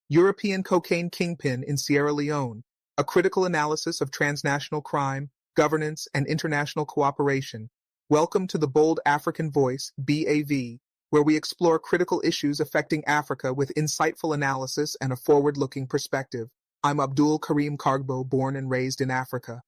European Cocaine Kingpin in Sierra Leone, a critical analysis of transnational crime, governance, and international cooperation. Welcome to the Bold African Voice, BAV, where we explore critical issues affecting Africa with insightful analysis and a forward-looking perspective. I'm Abdul Karim Kargbo, born and raised in Africa.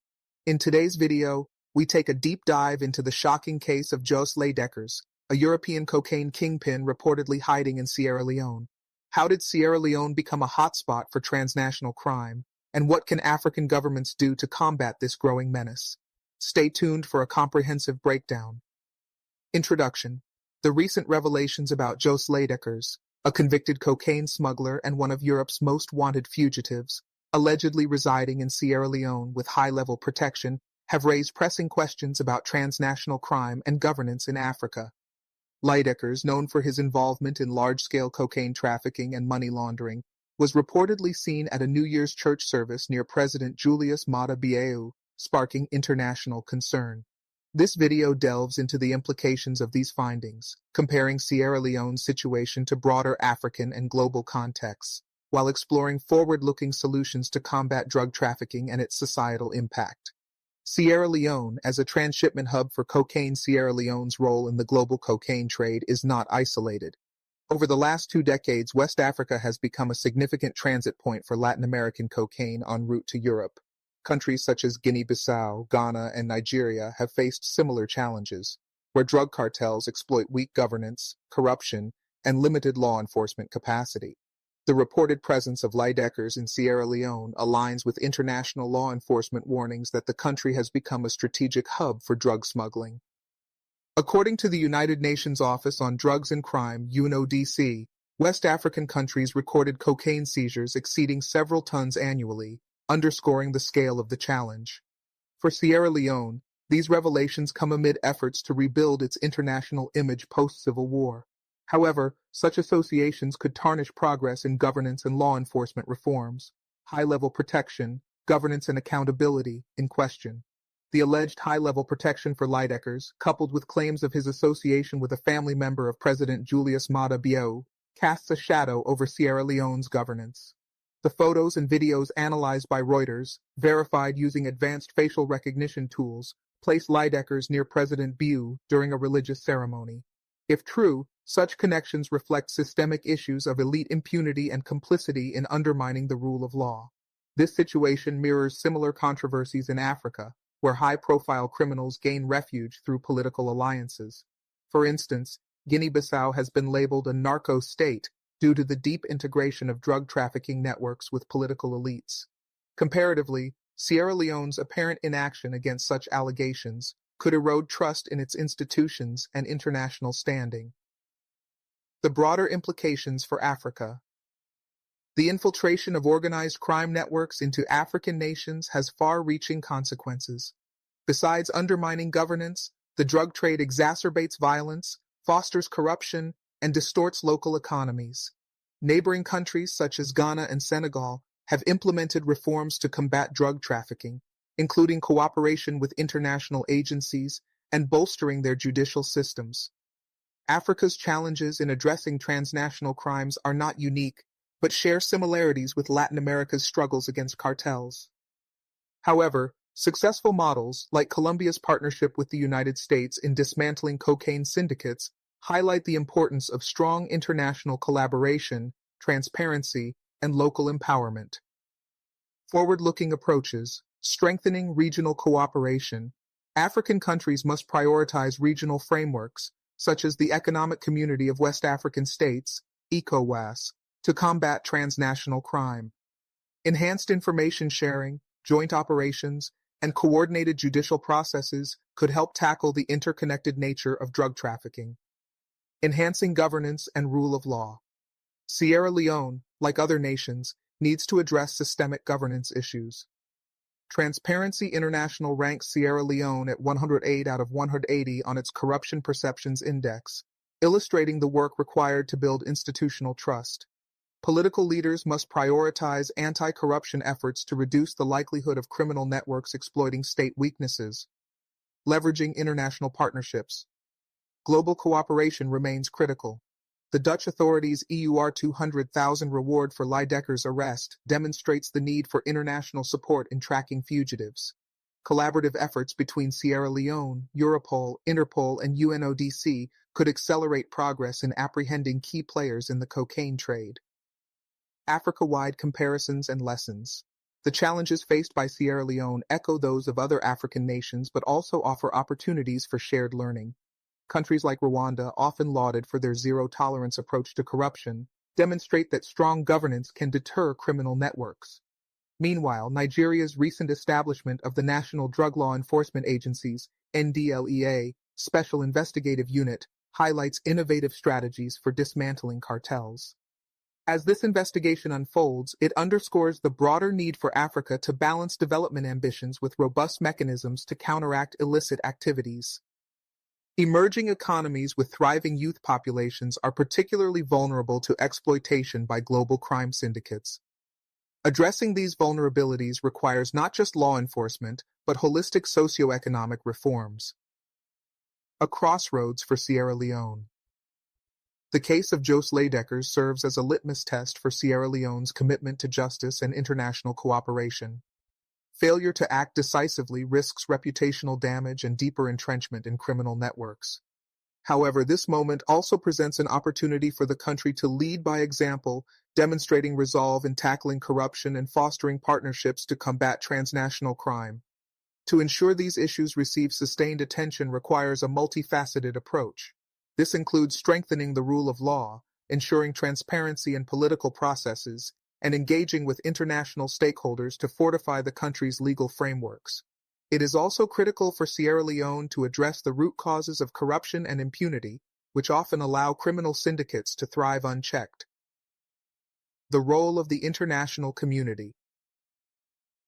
In today's video, we take a deep dive into the shocking case of Jos Leijdekkers, a European cocaine kingpin reportedly hiding in Sierra Leone. How did Sierra Leone become a hotspot for transnational crime? And what can African governments do to combat this growing menace? Stay tuned for a comprehensive breakdown. Introduction. The recent revelations about Jos Leijdekkers, a convicted cocaine smuggler and one of Europe's most wanted fugitives, allegedly residing in Sierra Leone with high-level protection, have raised pressing questions about transnational crime and governance in Africa. Leijdekkers, known for his involvement in large-scale cocaine trafficking and money laundering, was reportedly seen at a New Year's church service near President Julius Maada Bio, sparking international concern. This video delves into the implications of these findings, comparing Sierra Leone's situation to broader African and global contexts, while exploring forward-looking solutions to combat drug trafficking and its societal impact. Sierra Leone, as a transshipment hub for cocaine. Sierra Leone's role in the global cocaine trade is not isolated. Over the last 2 decades, West Africa has become a significant transit point for Latin American cocaine en route to Europe. Countries such as Guinea-Bissau, Ghana, and Nigeria have faced similar challenges, where drug cartels exploit weak governance, corruption, and limited law enforcement capacity. The reported presence of Leijdekkers in Sierra Leone aligns with international law enforcement warnings that the country has become a strategic hub for drug smuggling. According to the United Nations Office on Drugs and Crime, UNODC, West African countries recorded cocaine seizures exceeding several tons annually, underscoring the scale of the challenge. For Sierra Leone, these revelations come amid efforts to rebuild its international image post-Civil War. However, such associations could tarnish progress in governance and law enforcement reforms, high-level protection, governance and accountability in question. The alleged high-level protection for Leijdekkers, coupled with claims of his association with a family member of President Julius Maada Bio, casts a shadow over Sierra Leone's governance. The photos and videos analyzed by Reuters, verified using advanced facial recognition tools, place Leijdekkers near President Bio during a religious ceremony. If true, such connections reflect systemic issues of elite impunity and complicity in undermining the rule of law. This situation mirrors similar controversies in Africa, where high-profile criminals gain refuge through political alliances. For instance, Guinea-Bissau has been labeled a narco state due to the deep integration of drug trafficking networks with political elites. Comparatively, Sierra Leone's apparent inaction against such allegations could erode trust in its institutions and international standing. The broader implications for Africa. The infiltration of organized crime networks into African nations has far-reaching consequences. Besides undermining governance, the drug trade exacerbates violence, fosters corruption, and distorts local economies. Neighboring countries such as Ghana and Senegal have implemented reforms to combat drug trafficking, including cooperation with international agencies and bolstering their judicial systems. Africa's challenges in addressing transnational crimes are not unique, but share similarities with Latin America's struggles against cartels. However, successful models, like Colombia's partnership with the United States in dismantling cocaine syndicates, highlight the importance of strong international collaboration, transparency, and local empowerment. Forward-looking approaches. Strengthening regional cooperation. African countries must prioritize regional frameworks, such as the Economic Community of West African States, ECOWAS, to combat transnational crime. Enhanced information sharing, joint operations, and coordinated judicial processes could help tackle the interconnected nature of drug trafficking. Enhancing governance and rule of law. Sierra Leone, like other nations, needs to address systemic governance issues. Transparency International ranks Sierra Leone at 108 out of 180 on its Corruption Perceptions Index, illustrating the work required to build institutional trust. Political leaders must prioritize anti-corruption efforts to reduce the likelihood of criminal networks exploiting state weaknesses. Leveraging international partnerships. Global cooperation remains critical. the Dutch authorities' EUR 200,000 reward for Leijdekkers' arrest demonstrates the need for international support in tracking fugitives. Collaborative efforts between Sierra Leone, Europol, Interpol, and UNODC could accelerate progress in apprehending key players in the cocaine trade. Africa-wide comparisons and lessons. The challenges faced by Sierra Leone echo those of other African nations but also offer opportunities for shared learning. Countries like Rwanda, often lauded for their zero-tolerance approach to corruption, demonstrate that strong governance can deter criminal networks. Meanwhile, Nigeria's recent establishment of the National Drug Law Enforcement Agency's NDLEA Special Investigative Unit highlights innovative strategies for dismantling cartels. As this investigation unfolds, it underscores the broader need for Africa to balance development ambitions with robust mechanisms to counteract illicit activities. Emerging economies with thriving youth populations are particularly vulnerable to exploitation by global crime syndicates. Addressing these vulnerabilities requires not just law enforcement, but holistic socioeconomic reforms. A crossroads for Sierra Leone. The case of Jos Leijdekkers serves as a litmus test for Sierra Leone's commitment to justice and international cooperation. Failure to act decisively risks reputational damage and deeper entrenchment in criminal networks. However, this moment also presents an opportunity for the country to lead by example, demonstrating resolve in tackling corruption and fostering partnerships to combat transnational crime. To ensure these issues receive sustained attention requires a multifaceted approach. This includes strengthening the rule of law, ensuring transparency in political processes, and engaging with international stakeholders to fortify the country's legal frameworks. It is also critical for Sierra Leone to address the root causes of corruption and impunity, which often allow criminal syndicates to thrive unchecked. The role of the international community.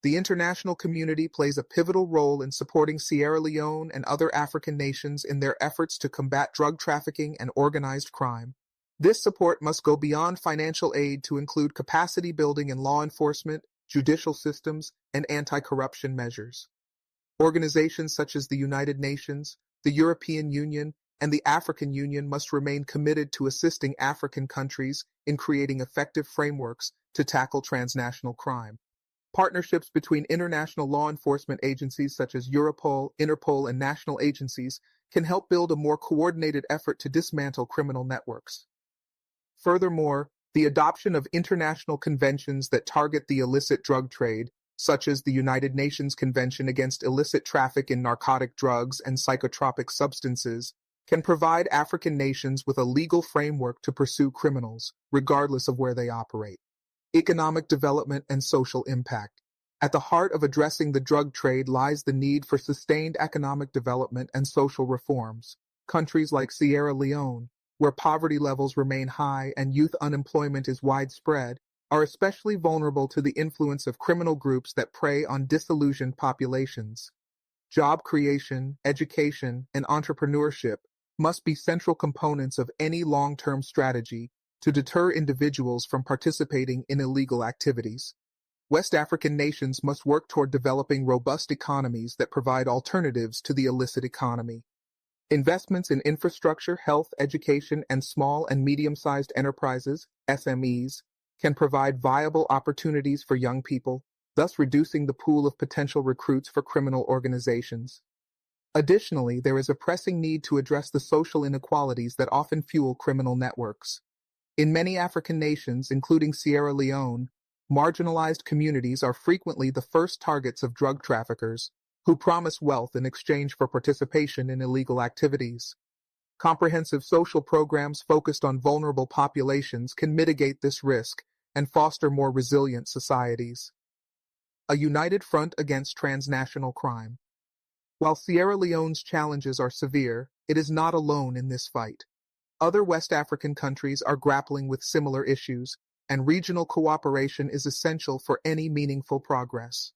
The international community plays a pivotal role in supporting Sierra Leone and other African nations in their efforts to combat drug trafficking and organized crime. This support must go beyond financial aid to include capacity building in law enforcement, judicial systems, and anti-corruption measures. Organizations such as the United Nations, the European Union, and the African Union must remain committed to assisting African countries in creating effective frameworks to tackle transnational crime. Partnerships between international law enforcement agencies such as Europol, Interpol, and national agencies can help build a more coordinated effort to dismantle criminal networks. Furthermore, the adoption of international conventions that target the illicit drug trade, such as the United Nations Convention Against Illicit Traffic in Narcotic Drugs and Psychotropic Substances, can provide African nations with a legal framework to pursue criminals, regardless of where they operate. Economic development and social impact. At the heart of addressing the drug trade lies the need for sustained economic development and social reforms. Countries like Sierra Leone, where poverty levels remain high and youth unemployment is widespread, are especially vulnerable to the influence of criminal groups that prey on disillusioned populations. Job creation, education, and entrepreneurship must be central components of any long-term strategy to deter individuals from participating in illegal activities. West African nations must work toward developing robust economies that provide alternatives to the illicit economy. Investments in infrastructure, health, education, and small and medium-sized enterprises, SMEs, can provide viable opportunities for young people, thus reducing the pool of potential recruits for criminal organizations. Additionally, there is a pressing need to address the social inequalities that often fuel criminal networks. In many African nations, including Sierra Leone, marginalized communities are frequently the first targets of drug traffickers, who promise wealth in exchange for participation in illegal activities. Comprehensive social programs focused on vulnerable populations can mitigate this risk and foster more resilient societies. A united front against transnational crime. While Sierra Leone's challenges are severe, it is not alone in this fight. Other West African countries are grappling with similar issues, and regional cooperation is essential for any meaningful progress.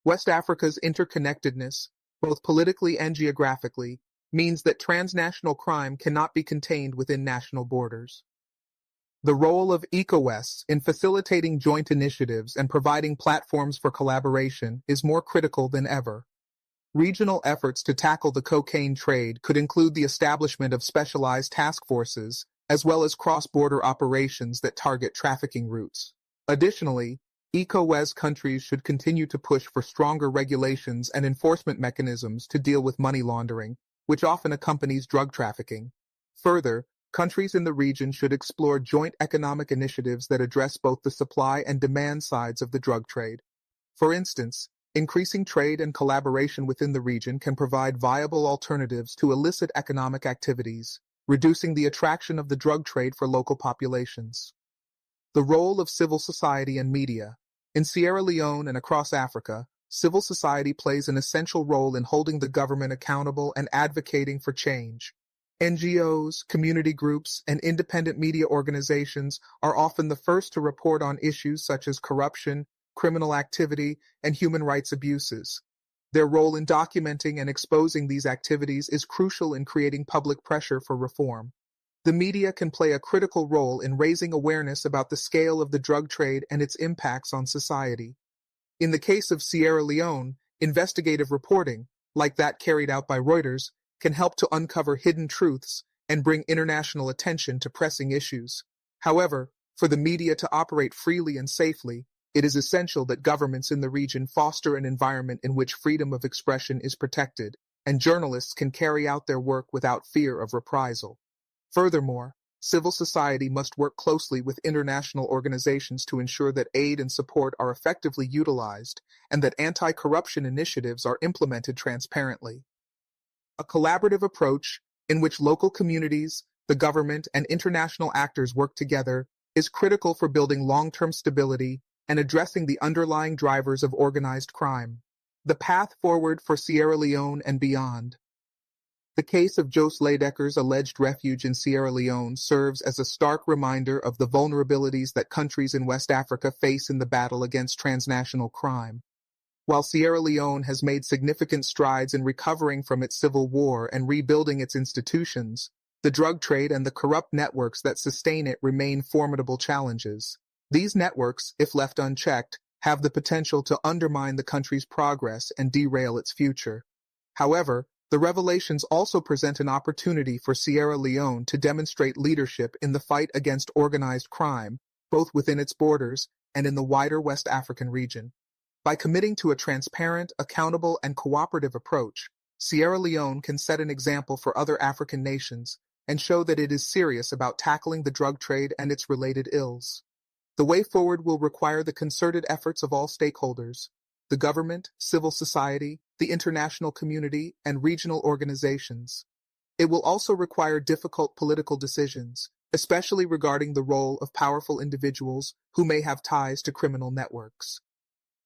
West Africa's interconnectedness, both politically and geographically, means that transnational crime cannot be contained within national borders. The role of ECOWAS in facilitating joint initiatives and providing platforms for collaboration is more critical than ever. Regional efforts to tackle the cocaine trade could include the establishment of specialized task forces, as well as cross-border operations that target trafficking routes. Additionally, ECOWAS countries should continue to push for stronger regulations and enforcement mechanisms to deal with money laundering, which often accompanies drug trafficking. Further, countries in the region should explore joint economic initiatives that address both the supply and demand sides of the drug trade. For instance, increasing trade and collaboration within the region can provide viable alternatives to illicit economic activities, reducing the attraction of the drug trade for local populations. The role of civil society and media. In Sierra Leone and across Africa, civil society plays an essential role in holding the government accountable and advocating for change. NGOs, community groups, and independent media organizations are often the first to report on issues such as corruption, criminal activity, and human rights abuses. Their role in documenting and exposing these activities is crucial in creating public pressure for reform. The media can play a critical role in raising awareness about the scale of the drug trade and its impacts on society. In the case of Sierra Leone, investigative reporting, like that carried out by Reuters, can help to uncover hidden truths and bring international attention to pressing issues. However, for the media to operate freely and safely, it is essential that governments in the region foster an environment in which freedom of expression is protected, and journalists can carry out their work without fear of reprisal. Furthermore, civil society must work closely with international organizations to ensure that aid and support are effectively utilized and that anti-corruption initiatives are implemented transparently. A collaborative approach, in which local communities, the government, and international actors work together, is critical for building long-term stability and addressing the underlying drivers of organized crime. The path forward for Sierra Leone and beyond. The case of Jos Leijdekkers' alleged refuge in Sierra Leone serves as a stark reminder of the vulnerabilities that countries in West Africa face in the battle against transnational crime. While Sierra Leone has made significant strides in recovering from its civil war and rebuilding its institutions, the drug trade and the corrupt networks that sustain it remain formidable challenges. These networks, if left unchecked, have the potential to undermine the country's progress and derail its future. However, the revelations also present an opportunity for Sierra Leone to demonstrate leadership in the fight against organized crime, both within its borders and in the wider West African region. By committing to a transparent, accountable, and cooperative approach, Sierra Leone can set an example for other African nations and show that it is serious about tackling the drug trade and its related ills. The way forward will require the concerted efforts of all stakeholders: the government, civil society, the international community, and regional organizations. It will also require difficult political decisions, especially regarding the role of powerful individuals who may have ties to criminal networks.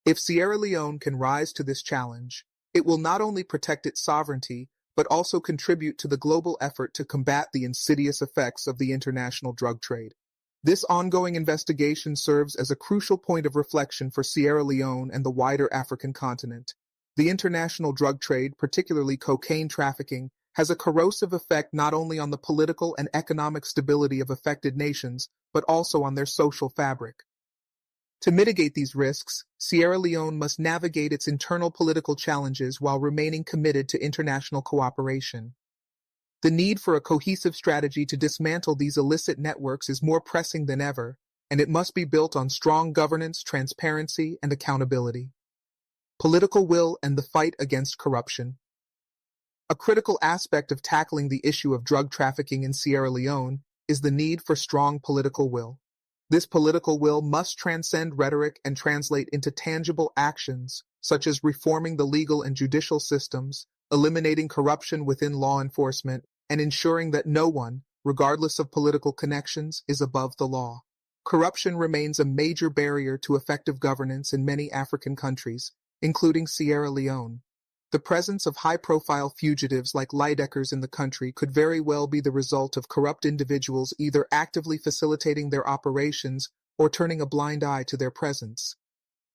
If Sierra Leone can rise to this challenge, it will not only protect its sovereignty, but also contribute to the global effort to combat the insidious effects of the international drug trade. This ongoing investigation serves as a crucial point of reflection for Sierra Leone and the wider African continent. The international drug trade, particularly cocaine trafficking, has a corrosive effect not only on the political and economic stability of affected nations, but also on their social fabric. To mitigate these risks, Sierra Leone must navigate its internal political challenges while remaining committed to international cooperation. The need for a cohesive strategy to dismantle these illicit networks is more pressing than ever, and it must be built on strong governance, transparency, and accountability. Political will and the fight against corruption. A critical aspect of tackling the issue of drug trafficking in Sierra Leone is the need for strong political will. This political will must transcend rhetoric and translate into tangible actions, such as reforming the legal and judicial systems, eliminating corruption within law enforcement, and ensuring that no one, regardless of political connections, is above the law. Corruption remains a major barrier to effective governance in many African countries, including Sierra Leone. The presence of high-profile fugitives like Leijdekkers in the country could very well be the result of corrupt individuals either actively facilitating their operations or turning a blind eye to their presence.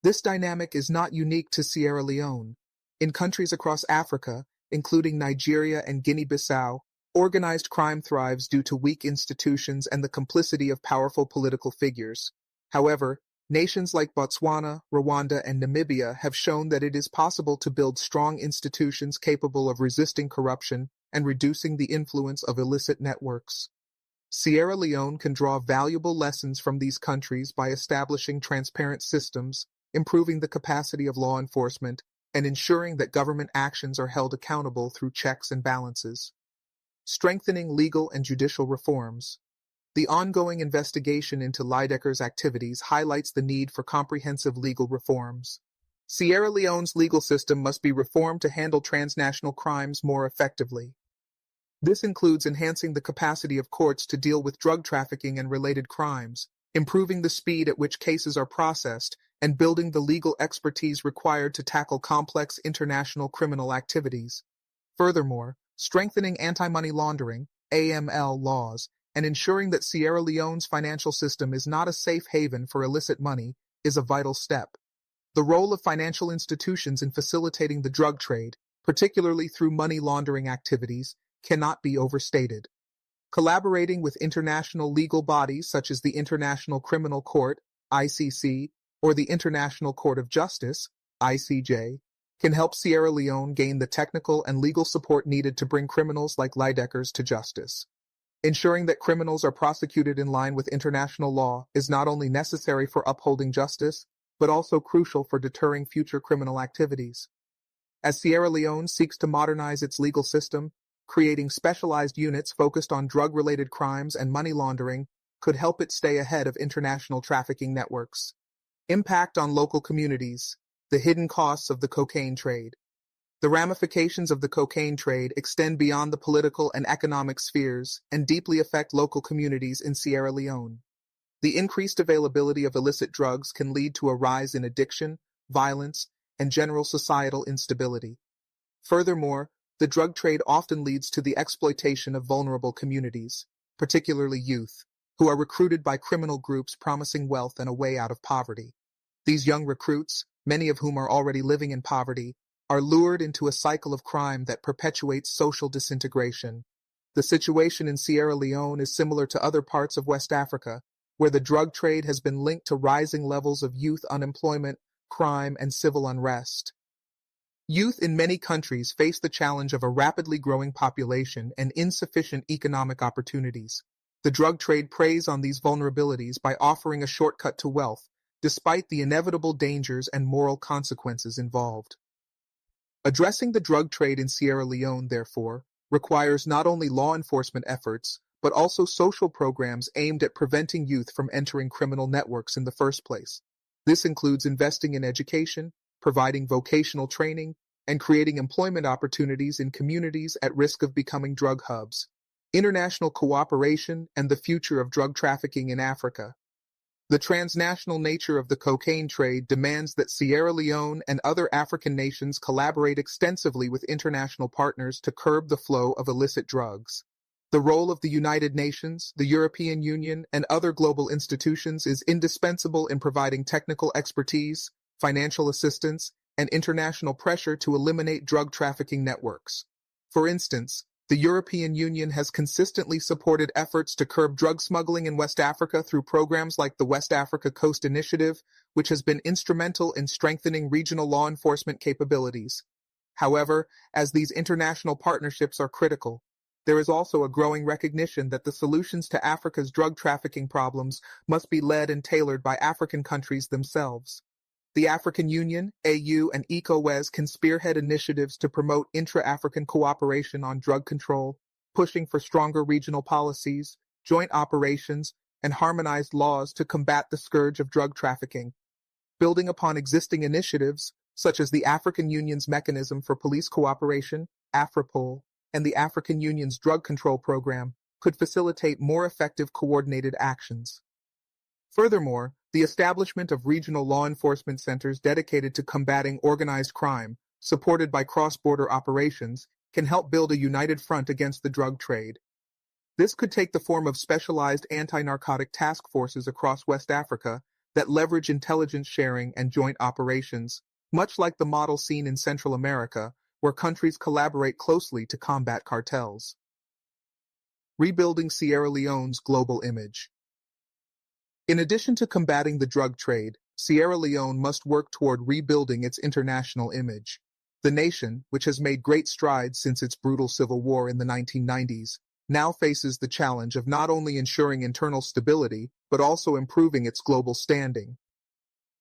This dynamic is not unique to Sierra Leone. In countries across Africa, including Nigeria and Guinea-Bissau, organized crime thrives due to weak institutions and the complicity of powerful political figures. However, nations like Botswana, Rwanda, and Namibia have shown that it is possible to build strong institutions capable of resisting corruption and reducing the influence of illicit networks. Sierra Leone can draw valuable lessons from these countries by establishing transparent systems, improving the capacity of law enforcement, and ensuring that government actions are held accountable through checks and balances. Strengthening legal and judicial reforms. The ongoing investigation into Leijdekkers' activities highlights the need for comprehensive legal reforms. Sierra Leone's legal system must be reformed to handle transnational crimes more effectively. This includes enhancing the capacity of courts to deal with drug trafficking and related crimes, improving the speed at which cases are processed, and building the legal expertise required to tackle complex international criminal activities. Furthermore, strengthening anti-money laundering (AML) laws and ensuring that Sierra Leone's financial system is not a safe haven for illicit money is a vital step. The role of financial institutions in facilitating the drug trade, particularly through money laundering activities, cannot be overstated. Collaborating with international legal bodies such as the International Criminal Court (ICC) or the International Court of Justice (ICJ) can help Sierra Leone gain the technical and legal support needed to bring criminals like Leijdekkers to justice. Ensuring that criminals are prosecuted in line with international law is not only necessary for upholding justice, but also crucial for deterring future criminal activities. As Sierra Leone seeks to modernize its legal system, creating specialized units focused on drug-related crimes and money laundering could help it stay ahead of international trafficking networks. Impact on local communities. The hidden costs of the cocaine trade. The ramifications of the cocaine trade extend beyond the political and economic spheres and deeply affect local communities in Sierra Leone. The increased availability of illicit drugs can lead to a rise in addiction, violence, and general societal instability. Furthermore, the drug trade often leads to the exploitation of vulnerable communities, particularly youth, who are recruited by criminal groups promising wealth and a way out of poverty. These young recruits, many of whom are already living in poverty, are lured into a cycle of crime that perpetuates social disintegration. The situation in Sierra Leone is similar to other parts of West Africa, where the drug trade has been linked to rising levels of youth unemployment, crime, and civil unrest. Youth in many countries face the challenge of a rapidly growing population and insufficient economic opportunities. The drug trade preys on these vulnerabilities by offering a shortcut to wealth, despite the inevitable dangers and moral consequences involved. Addressing the drug trade in Sierra Leone, therefore, requires not only law enforcement efforts, but also social programs aimed at preventing youth from entering criminal networks in the first place. This includes investing in education, providing vocational training, and creating employment opportunities in communities at risk of becoming drug hubs. International cooperation and the future of drug trafficking in Africa. The transnational nature of the cocaine trade demands that Sierra Leone and other African nations collaborate extensively with international partners to curb the flow of illicit drugs. The role of the United Nations, the European Union, and other global institutions is indispensable in providing technical expertise, financial assistance, and international pressure to eliminate drug trafficking networks. For instance, the European Union has consistently supported efforts to curb drug smuggling in West Africa through programs like the West Africa Coast Initiative, which has been instrumental in strengthening regional law enforcement capabilities. However, as these international partnerships are critical, there is also a growing recognition that the solutions to Africa's drug trafficking problems must be led and tailored by African countries themselves. The African Union, AU, and ECOWAS can spearhead initiatives to promote intra-African cooperation on drug control, pushing for stronger regional policies, joint operations, and harmonized laws to combat the scourge of drug trafficking. Building upon existing initiatives, such as the African Union's Mechanism for Police Cooperation, AFRIPOL, and the African Union's Drug Control Program, could facilitate more effective coordinated actions. Furthermore, the establishment of regional law enforcement centers dedicated to combating organized crime, supported by cross-border operations, can help build a united front against the drug trade. This could take the form of specialized anti-narcotic task forces across West Africa that leverage intelligence sharing and joint operations, much like the model seen in Central America, where countries collaborate closely to combat cartels. Rebuilding Sierra Leone's global image. In addition to combating the drug trade, Sierra Leone must work toward rebuilding its international image. The nation, which has made great strides since its brutal civil war in the 1990s, now faces the challenge of not only ensuring internal stability, but also improving its global standing.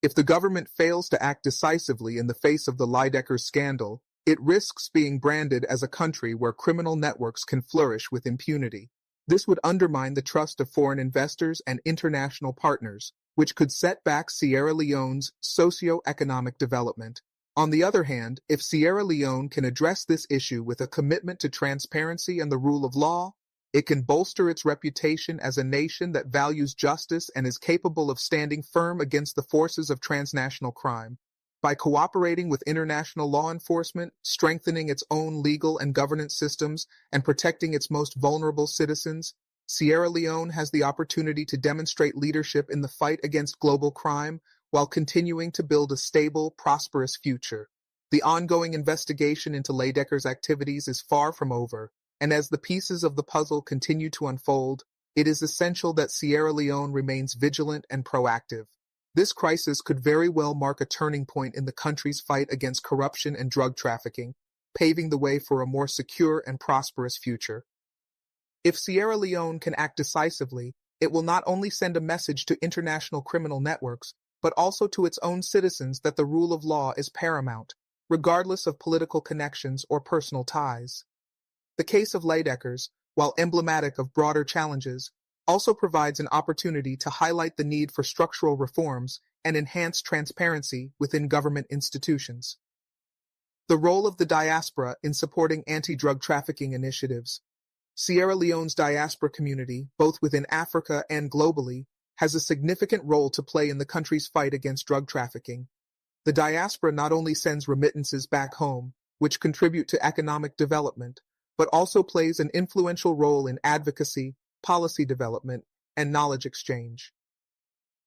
If the government fails to act decisively in the face of the Leijdekkers scandal, it risks being branded as a country where criminal networks can flourish with impunity. This would undermine the trust of foreign investors and international partners, which could set back Sierra Leone's socio-economic development. On the other hand, if Sierra Leone can address this issue with a commitment to transparency and the rule of law, it can bolster its reputation as a nation that values justice and is capable of standing firm against the forces of transnational crime. By cooperating with international law enforcement, strengthening its own legal and governance systems, and protecting its most vulnerable citizens, Sierra Leone has the opportunity to demonstrate leadership in the fight against global crime while continuing to build a stable, prosperous future. The ongoing investigation into Leijdekkers' activities is far from over, and as the pieces of the puzzle continue to unfold, it is essential that Sierra Leone remains vigilant and proactive. This crisis could very well mark a turning point in the country's fight against corruption and drug trafficking, paving the way for a more secure and prosperous future. If Sierra Leone can act decisively, it will not only send a message to international criminal networks, but also to its own citizens that the rule of law is paramount, regardless of political connections or personal ties. The case of Leijdekkers, while emblematic of broader challenges, also provides an opportunity to highlight the need for structural reforms and enhance transparency within government institutions. The role of the diaspora in supporting anti-drug trafficking initiatives. Sierra Leone's diaspora community, both within Africa and globally, has a significant role to play in the country's fight against drug trafficking. The diaspora not only sends remittances back home, which contribute to economic development, but also plays an influential role in advocacy, policy development, and knowledge exchange.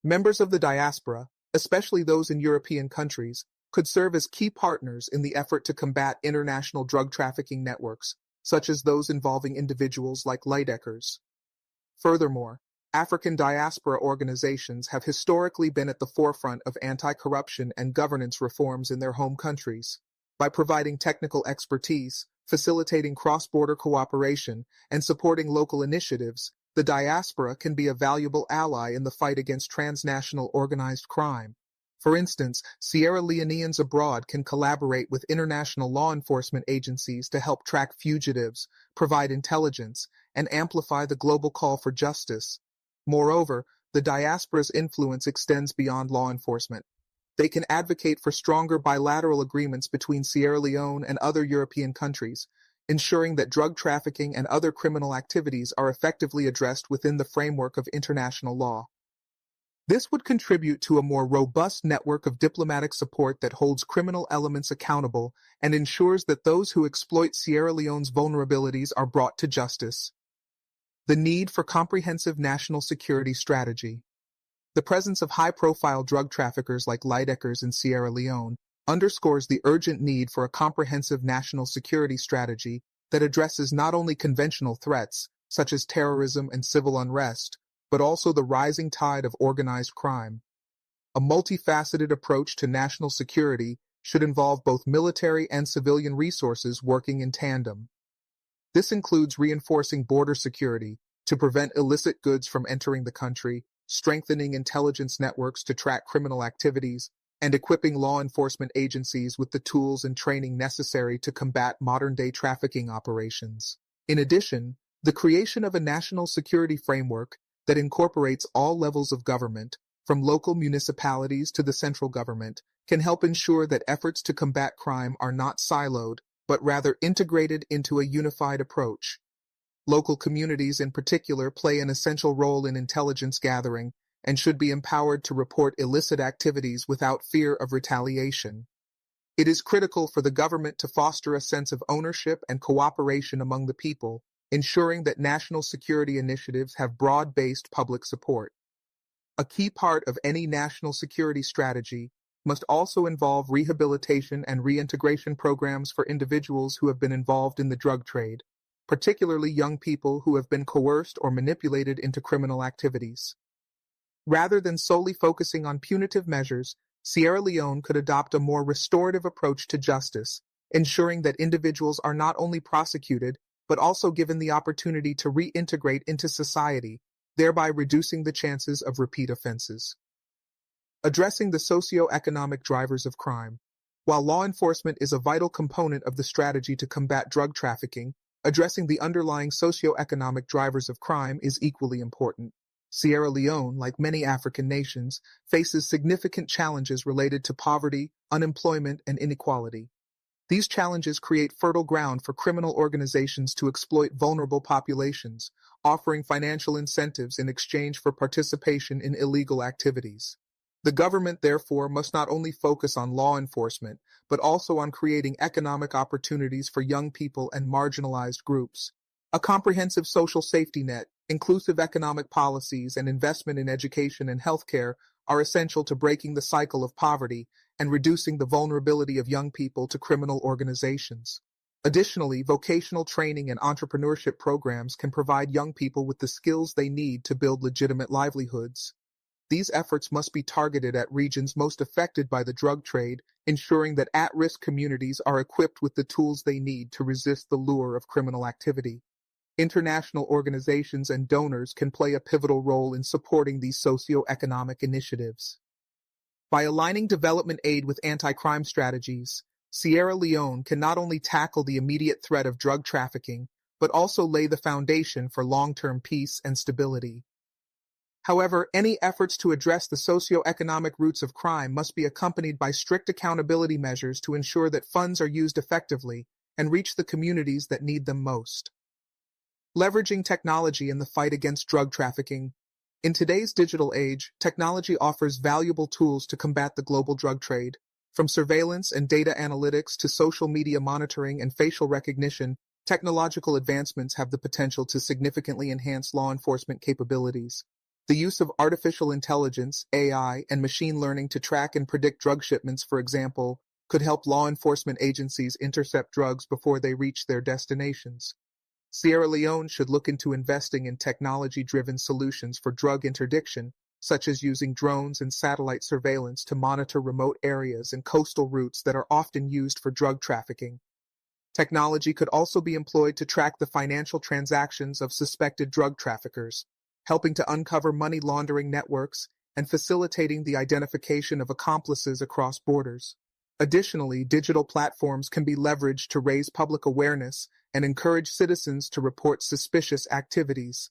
Members of the diaspora, especially those in European countries, could serve as key partners in the effort to combat international drug trafficking networks, such as those involving individuals like Leijdekkers. Furthermore, African diaspora organizations have historically been at the forefront of anti-corruption and governance reforms in their home countries. By providing technical expertise, facilitating cross-border cooperation, and supporting local initiatives, the diaspora can be a valuable ally in the fight against transnational organized crime. For instance, Sierra Leoneans abroad can collaborate with international law enforcement agencies to help track fugitives, provide intelligence, and amplify the global call for justice. Moreover, the diaspora's influence extends beyond law enforcement. They can advocate for stronger bilateral agreements between Sierra Leone and other European countries, ensuring that drug trafficking and other criminal activities are effectively addressed within the framework of international law. This would contribute to a more robust network of diplomatic support that holds criminal elements accountable and ensures that those who exploit Sierra Leone's vulnerabilities are brought to justice. The need for comprehensive national security strategy. The presence of high-profile drug traffickers like Leijdekkers in Sierra Leone underscores the urgent need for a comprehensive national security strategy that addresses not only conventional threats, such as terrorism and civil unrest, but also the rising tide of organized crime. A multifaceted approach to national security should involve both military and civilian resources working in tandem. This includes reinforcing border security to prevent illicit goods from entering the country, strengthening intelligence networks to track criminal activities, and equipping law enforcement agencies with the tools and training necessary to combat modern-day trafficking operations. In addition, the creation of a national security framework that incorporates all levels of government, from local municipalities to the central government, can help ensure that efforts to combat crime are not siloed, but rather integrated into a unified approach. Local communities in particular play an essential role in intelligence gathering and should be empowered to report illicit activities without fear of retaliation. It is critical for the government to foster a sense of ownership and cooperation among the people, ensuring that national security initiatives have broad-based public support. A key part of any national security strategy must also involve rehabilitation and reintegration programs for individuals who have been involved in the drug trade, particularly young people who have been coerced or manipulated into criminal activities. Rather than solely focusing on punitive measures, Sierra Leone could adopt a more restorative approach to justice, ensuring that individuals are not only prosecuted, but also given the opportunity to reintegrate into society, thereby reducing the chances of repeat offenses. Addressing the socio-economic drivers of crime. While law enforcement is a vital component of the strategy to combat drug trafficking, addressing the underlying socio-economic drivers of crime is equally important. Sierra Leone, like many African nations, faces significant challenges related to poverty, unemployment, and inequality. These challenges create fertile ground for criminal organizations to exploit vulnerable populations, offering financial incentives in exchange for participation in illegal activities. The government, therefore, must not only focus on law enforcement, but also on creating economic opportunities for young people and marginalized groups. A comprehensive social safety net, inclusive economic policies, and investment in education and healthcare are essential to breaking the cycle of poverty and reducing the vulnerability of young people to criminal organizations. Additionally, vocational training and entrepreneurship programs can provide young people with the skills they need to build legitimate livelihoods. These efforts must be targeted at regions most affected by the drug trade, ensuring that at-risk communities are equipped with the tools they need to resist the lure of criminal activity. International organizations and donors can play a pivotal role in supporting these socio-economic initiatives. By aligning development aid with anti-crime strategies, Sierra Leone can not only tackle the immediate threat of drug trafficking, but also lay the foundation for long-term peace and stability. However, any efforts to address the socio-economic roots of crime must be accompanied by strict accountability measures to ensure that funds are used effectively and reach the communities that need them most. Leveraging technology in the fight against drug trafficking. In today's digital age, technology offers valuable tools to combat the global drug trade. From surveillance and data analytics to social media monitoring and facial recognition, technological advancements have the potential to significantly enhance law enforcement capabilities. The use of artificial intelligence, AI, and machine learning to track and predict drug shipments, for example, could help law enforcement agencies intercept drugs before they reach their destinations. Sierra Leone should look into investing in technology-driven solutions for drug interdiction, such as using drones and satellite surveillance to monitor remote areas and coastal routes that are often used for drug trafficking. Technology could also be employed to track the financial transactions of suspected drug traffickers, helping to uncover money laundering networks and facilitating the identification of accomplices across borders. Additionally, digital platforms can be leveraged to raise public awareness and encourage citizens to report suspicious activities.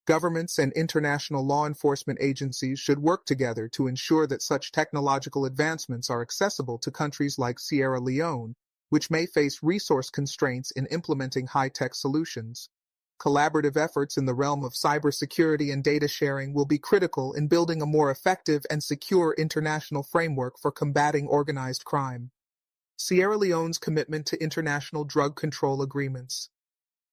Governments and international law enforcement agencies should work together to ensure that such technological advancements are accessible to countries like Sierra Leone, which may face resource constraints in implementing high-tech solutions. Collaborative efforts in the realm of cybersecurity and data sharing will be critical in building a more effective and secure international framework for combating organized crime. Sierra Leone's commitment to international drug control agreements.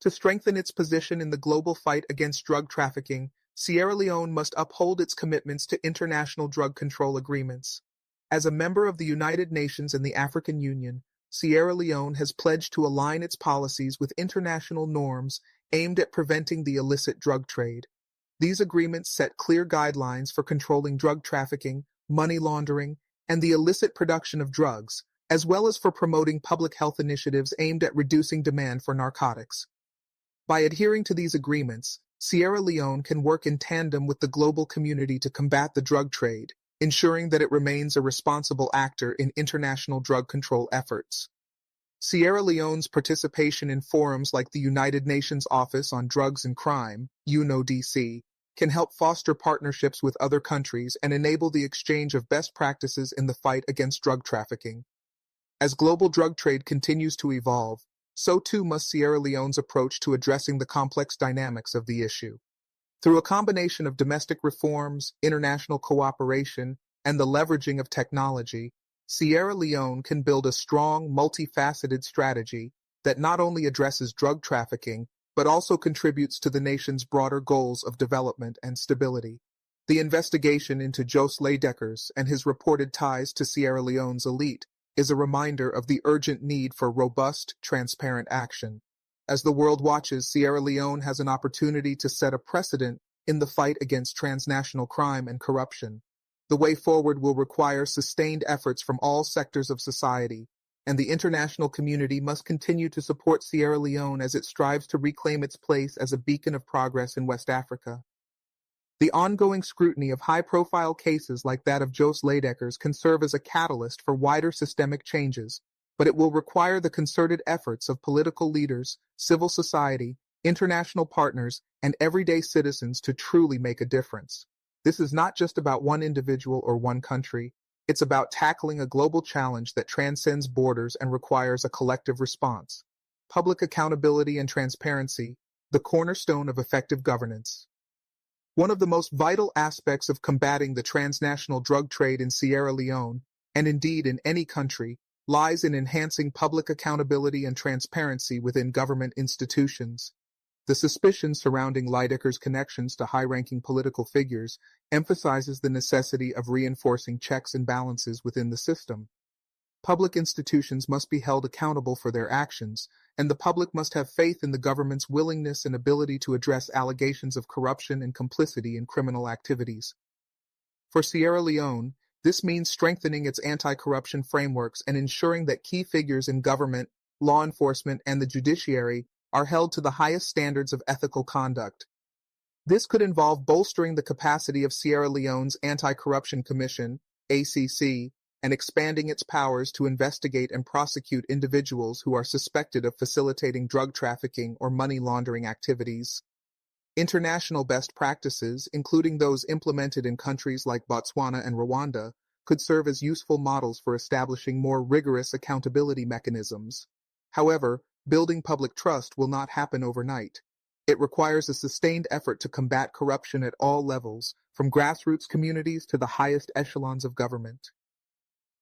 To strengthen its position in the global fight against drug trafficking, Sierra Leone must uphold its commitments to international drug control agreements. As a member of the United Nations and the African Union, Sierra Leone has pledged to align its policies with international norms aimed at preventing the illicit drug trade. These agreements set clear guidelines for controlling drug trafficking, money laundering, and the illicit production of drugs, as well as for promoting public health initiatives aimed at reducing demand for narcotics. By adhering to these agreements, Sierra Leone can work in tandem with the global community to combat the drug trade, ensuring that it remains a responsible actor in international drug control efforts. Sierra Leone's participation in forums like the United Nations Office on Drugs and Crime, UNODC, can help foster partnerships with other countries and enable the exchange of best practices in the fight against drug trafficking. As global drug trade continues to evolve, so too must Sierra Leone's approach to addressing the complex dynamics of the issue. Through a combination of domestic reforms, international cooperation, and the leveraging of technology, Sierra Leone can build a strong, multifaceted strategy that not only addresses drug trafficking, but also contributes to the nation's broader goals of development and stability. The investigation into Jos Leijdekkers and his reported ties to Sierra Leone's elite is a reminder of the urgent need for robust, transparent action. As the world watches, Sierra Leone has an opportunity to set a precedent in the fight against transnational crime and corruption. The way forward will require sustained efforts from all sectors of society, and the international community must continue to support Sierra Leone as it strives to reclaim its place as a beacon of progress in West Africa. The ongoing scrutiny of high-profile cases like that of Jos Leijdekkers can serve as a catalyst for wider systemic changes, but it will require the concerted efforts of political leaders, civil society, international partners, and everyday citizens to truly make a difference. This is not just about one individual or one country. It's about tackling a global challenge that transcends borders and requires a collective response. Public accountability and transparency, the cornerstone of effective governance. One of the most vital aspects of combating the transnational drug trade in Sierra Leone, and indeed in any country, lies in enhancing public accountability and transparency within government institutions. The suspicion surrounding Leijdekkers' connections to high-ranking political figures emphasizes the necessity of reinforcing checks and balances within the system. Public institutions must be held accountable for their actions, and the public must have faith in the government's willingness and ability to address allegations of corruption and complicity in criminal activities. For Sierra Leone, this means strengthening its anti-corruption frameworks and ensuring that key figures in government, law enforcement, and the judiciary are held to the highest standards of ethical conduct. This could involve bolstering the capacity of Sierra Leone's Anti-Corruption Commission, ACC, and expanding its powers to investigate and prosecute individuals who are suspected of facilitating drug trafficking or money laundering activities. International best practices, including those implemented in countries like Botswana and Rwanda, could serve as useful models for establishing more rigorous accountability mechanisms. However, building public trust will not happen overnight. It requires a sustained effort to combat corruption at all levels, from grassroots communities to the highest echelons of government.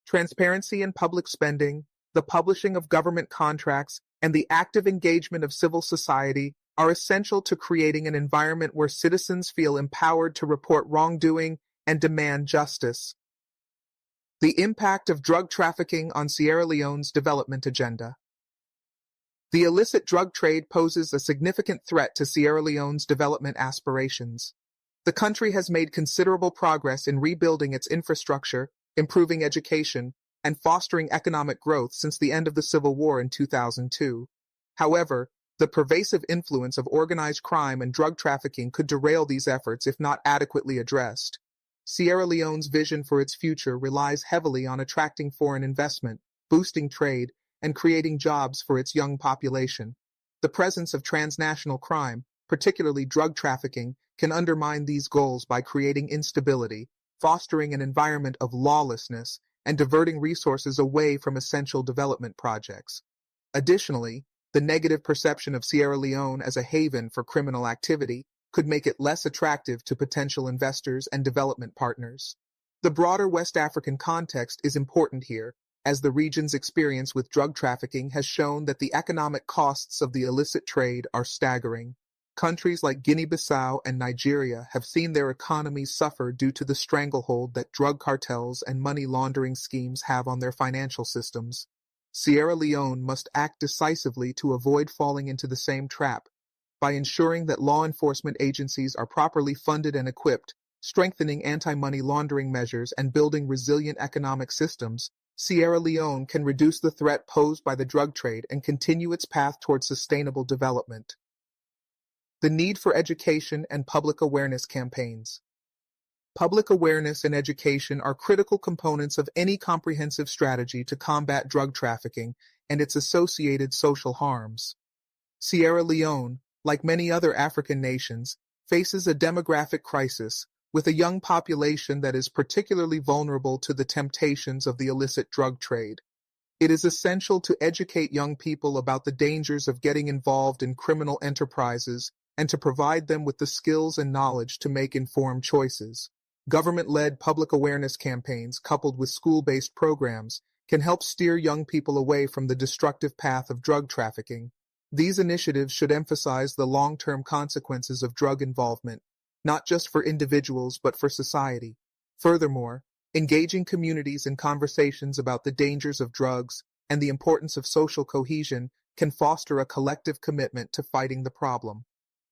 Transparency in public spending, the publishing of government contracts, and the active engagement of civil society are essential to creating an environment where citizens feel empowered to report wrongdoing and demand justice. The impact of drug trafficking on Sierra Leone's development agenda. The illicit drug trade poses a significant threat to Sierra Leone's development aspirations. The country has made considerable progress in rebuilding its infrastructure, improving education, and fostering economic growth since the end of the Civil War in 2002. However, the pervasive influence of organized crime and drug trafficking could derail these efforts if not adequately addressed. Sierra Leone's vision for its future relies heavily on attracting foreign investment, boosting trade, and creating jobs for its young population. The presence of transnational crime, particularly drug trafficking, can undermine these goals by creating instability, fostering an environment of lawlessness, and diverting resources away from essential development projects. Additionally, the negative perception of Sierra Leone as a haven for criminal activity could make it less attractive to potential investors and development partners. The broader West African context is important here, as the region's experience with drug trafficking has shown that the economic costs of the illicit trade are staggering. Countries like Guinea-Bissau and Nigeria have seen their economies suffer due to the stranglehold that drug cartels and money laundering schemes have on their financial systems. Sierra Leone must act decisively to avoid falling into the same trap. By ensuring that law enforcement agencies are properly funded and equipped, strengthening anti-money laundering measures, and building resilient economic systems, Sierra Leone can reduce the threat posed by the drug trade and continue its path towards sustainable development. The need for education and public awareness campaigns. Public awareness and education are critical components of any comprehensive strategy to combat drug trafficking and its associated social harms. Sierra Leone, like many other African nations, faces a demographic crisis, with a young population that is particularly vulnerable to the temptations of the illicit drug trade. It is essential to educate young people about the dangers of getting involved in criminal enterprises and to provide them with the skills and knowledge to make informed choices. Government-led public awareness campaigns coupled with school-based programs can help steer young people away from the destructive path of drug trafficking. These initiatives should emphasize the long-term consequences of drug involvement, not just for individuals but for society. Furthermore, engaging communities in conversations about the dangers of drugs and the importance of social cohesion can foster a collective commitment to fighting the problem.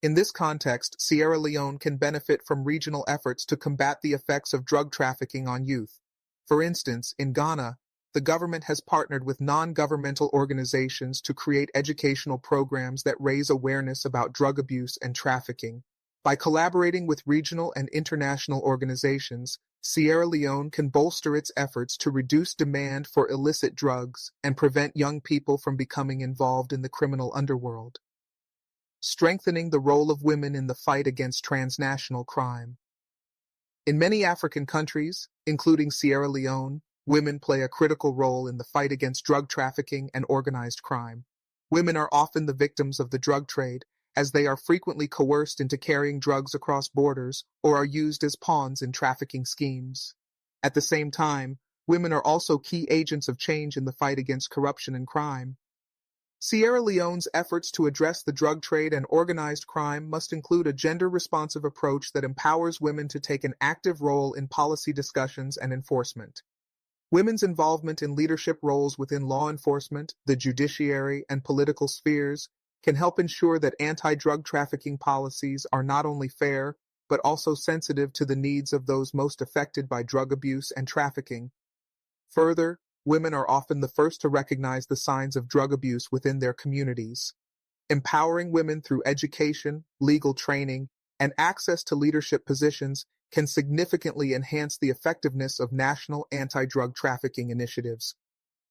In this context, Sierra Leone can benefit from regional efforts to combat the effects of drug trafficking on youth. For instance, in Ghana, the government has partnered with non-governmental organizations to create educational programs that raise awareness about drug abuse and trafficking. By collaborating with regional and international organizations, Sierra Leone can bolster its efforts to reduce demand for illicit drugs and prevent young people from becoming involved in the criminal underworld. Strengthening the role of women in the fight against transnational crime. In many African countries, including Sierra Leone, women play a critical role in the fight against drug trafficking and organized crime. Women are often the victims of the drug trade, as they are frequently coerced into carrying drugs across borders or are used as pawns in trafficking schemes. At the same time, women are also key agents of change in the fight against corruption and crime. Sierra Leone's efforts to address the drug trade and organized crime must include a gender-responsive approach that empowers women to take an active role in policy discussions and enforcement. Women's involvement in leadership roles within law enforcement, the judiciary, and political spheres can help ensure that anti-drug trafficking policies are not only fair, but also sensitive to the needs of those most affected by drug abuse and trafficking. Further, women are often the first to recognize the signs of drug abuse within their communities. Empowering women through education, legal training, and access to leadership positions can significantly enhance the effectiveness of national anti-drug trafficking initiatives.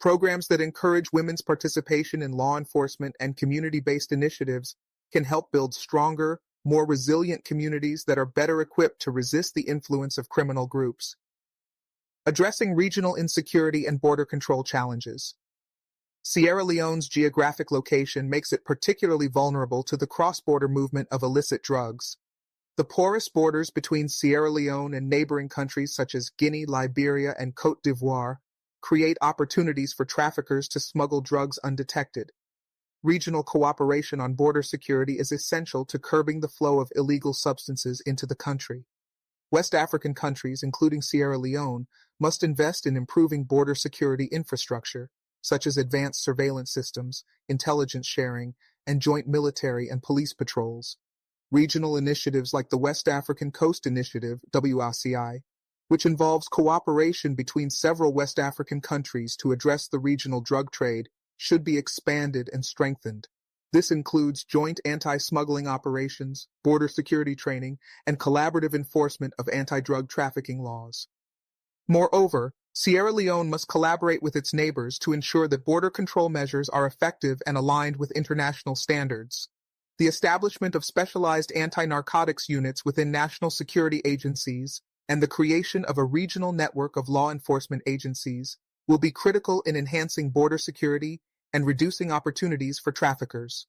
Programs that encourage women's participation in law enforcement and community-based initiatives can help build stronger, more resilient communities that are better equipped to resist the influence of criminal groups. Addressing regional insecurity and border control challenges. Sierra Leone's geographic location makes it particularly vulnerable to the cross-border movement of illicit drugs. The porous borders between Sierra Leone and neighboring countries such as Guinea, Liberia, and Côte d'Ivoire create opportunities for traffickers to smuggle drugs undetected. Regional cooperation on border security is essential to curbing the flow of illegal substances into the country. West African countries, including Sierra Leone, must invest in improving border security infrastructure, such as advanced surveillance systems, intelligence sharing, and joint military and police patrols. Regional initiatives like the West African Coast Initiative, WACI, which involves cooperation between several West African countries to address the regional drug trade, should be expanded and strengthened. This includes joint anti-smuggling operations, border security training, and collaborative enforcement of anti-drug trafficking laws. Moreover, Sierra Leone must collaborate with its neighbors to ensure that border control measures are effective and aligned with international standards. The establishment of specialized anti-narcotics units within national security agencies and the creation of a regional network of law enforcement agencies will be critical in enhancing border security and reducing opportunities for traffickers.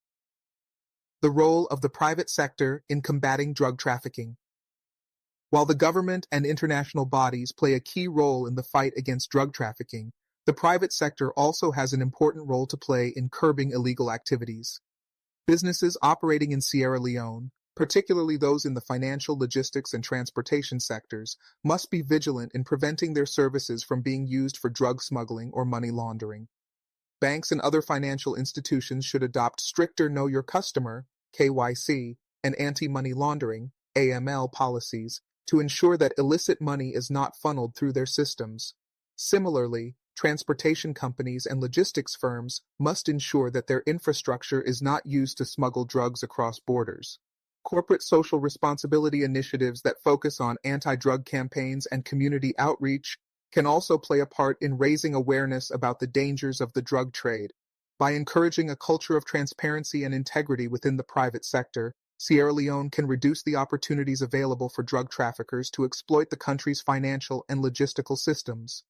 The role of the private sector in combating drug trafficking. While the government and international bodies play a key role in the fight against drug trafficking, the private sector also has an important role to play in curbing illegal activities. Businesses operating in Sierra Leone, particularly those in the financial, logistics, and transportation sectors, must be vigilant in preventing their services from being used for drug smuggling or money laundering. Banks and other financial institutions should adopt stricter Know Your Customer (KYC) and anti-money laundering (AML) policies to ensure that illicit money is not funneled through their systems. Similarly, transportation companies and logistics firms must ensure that their infrastructure is not used to smuggle drugs across borders. Corporate social responsibility initiatives that focus on anti-drug campaigns and community outreach can also play a part in raising awareness about the dangers of the drug trade. By encouraging a culture of transparency and integrity within the private sector, Sierra Leone can reduce the opportunities available for drug traffickers to exploit the country's financial and logistical systems.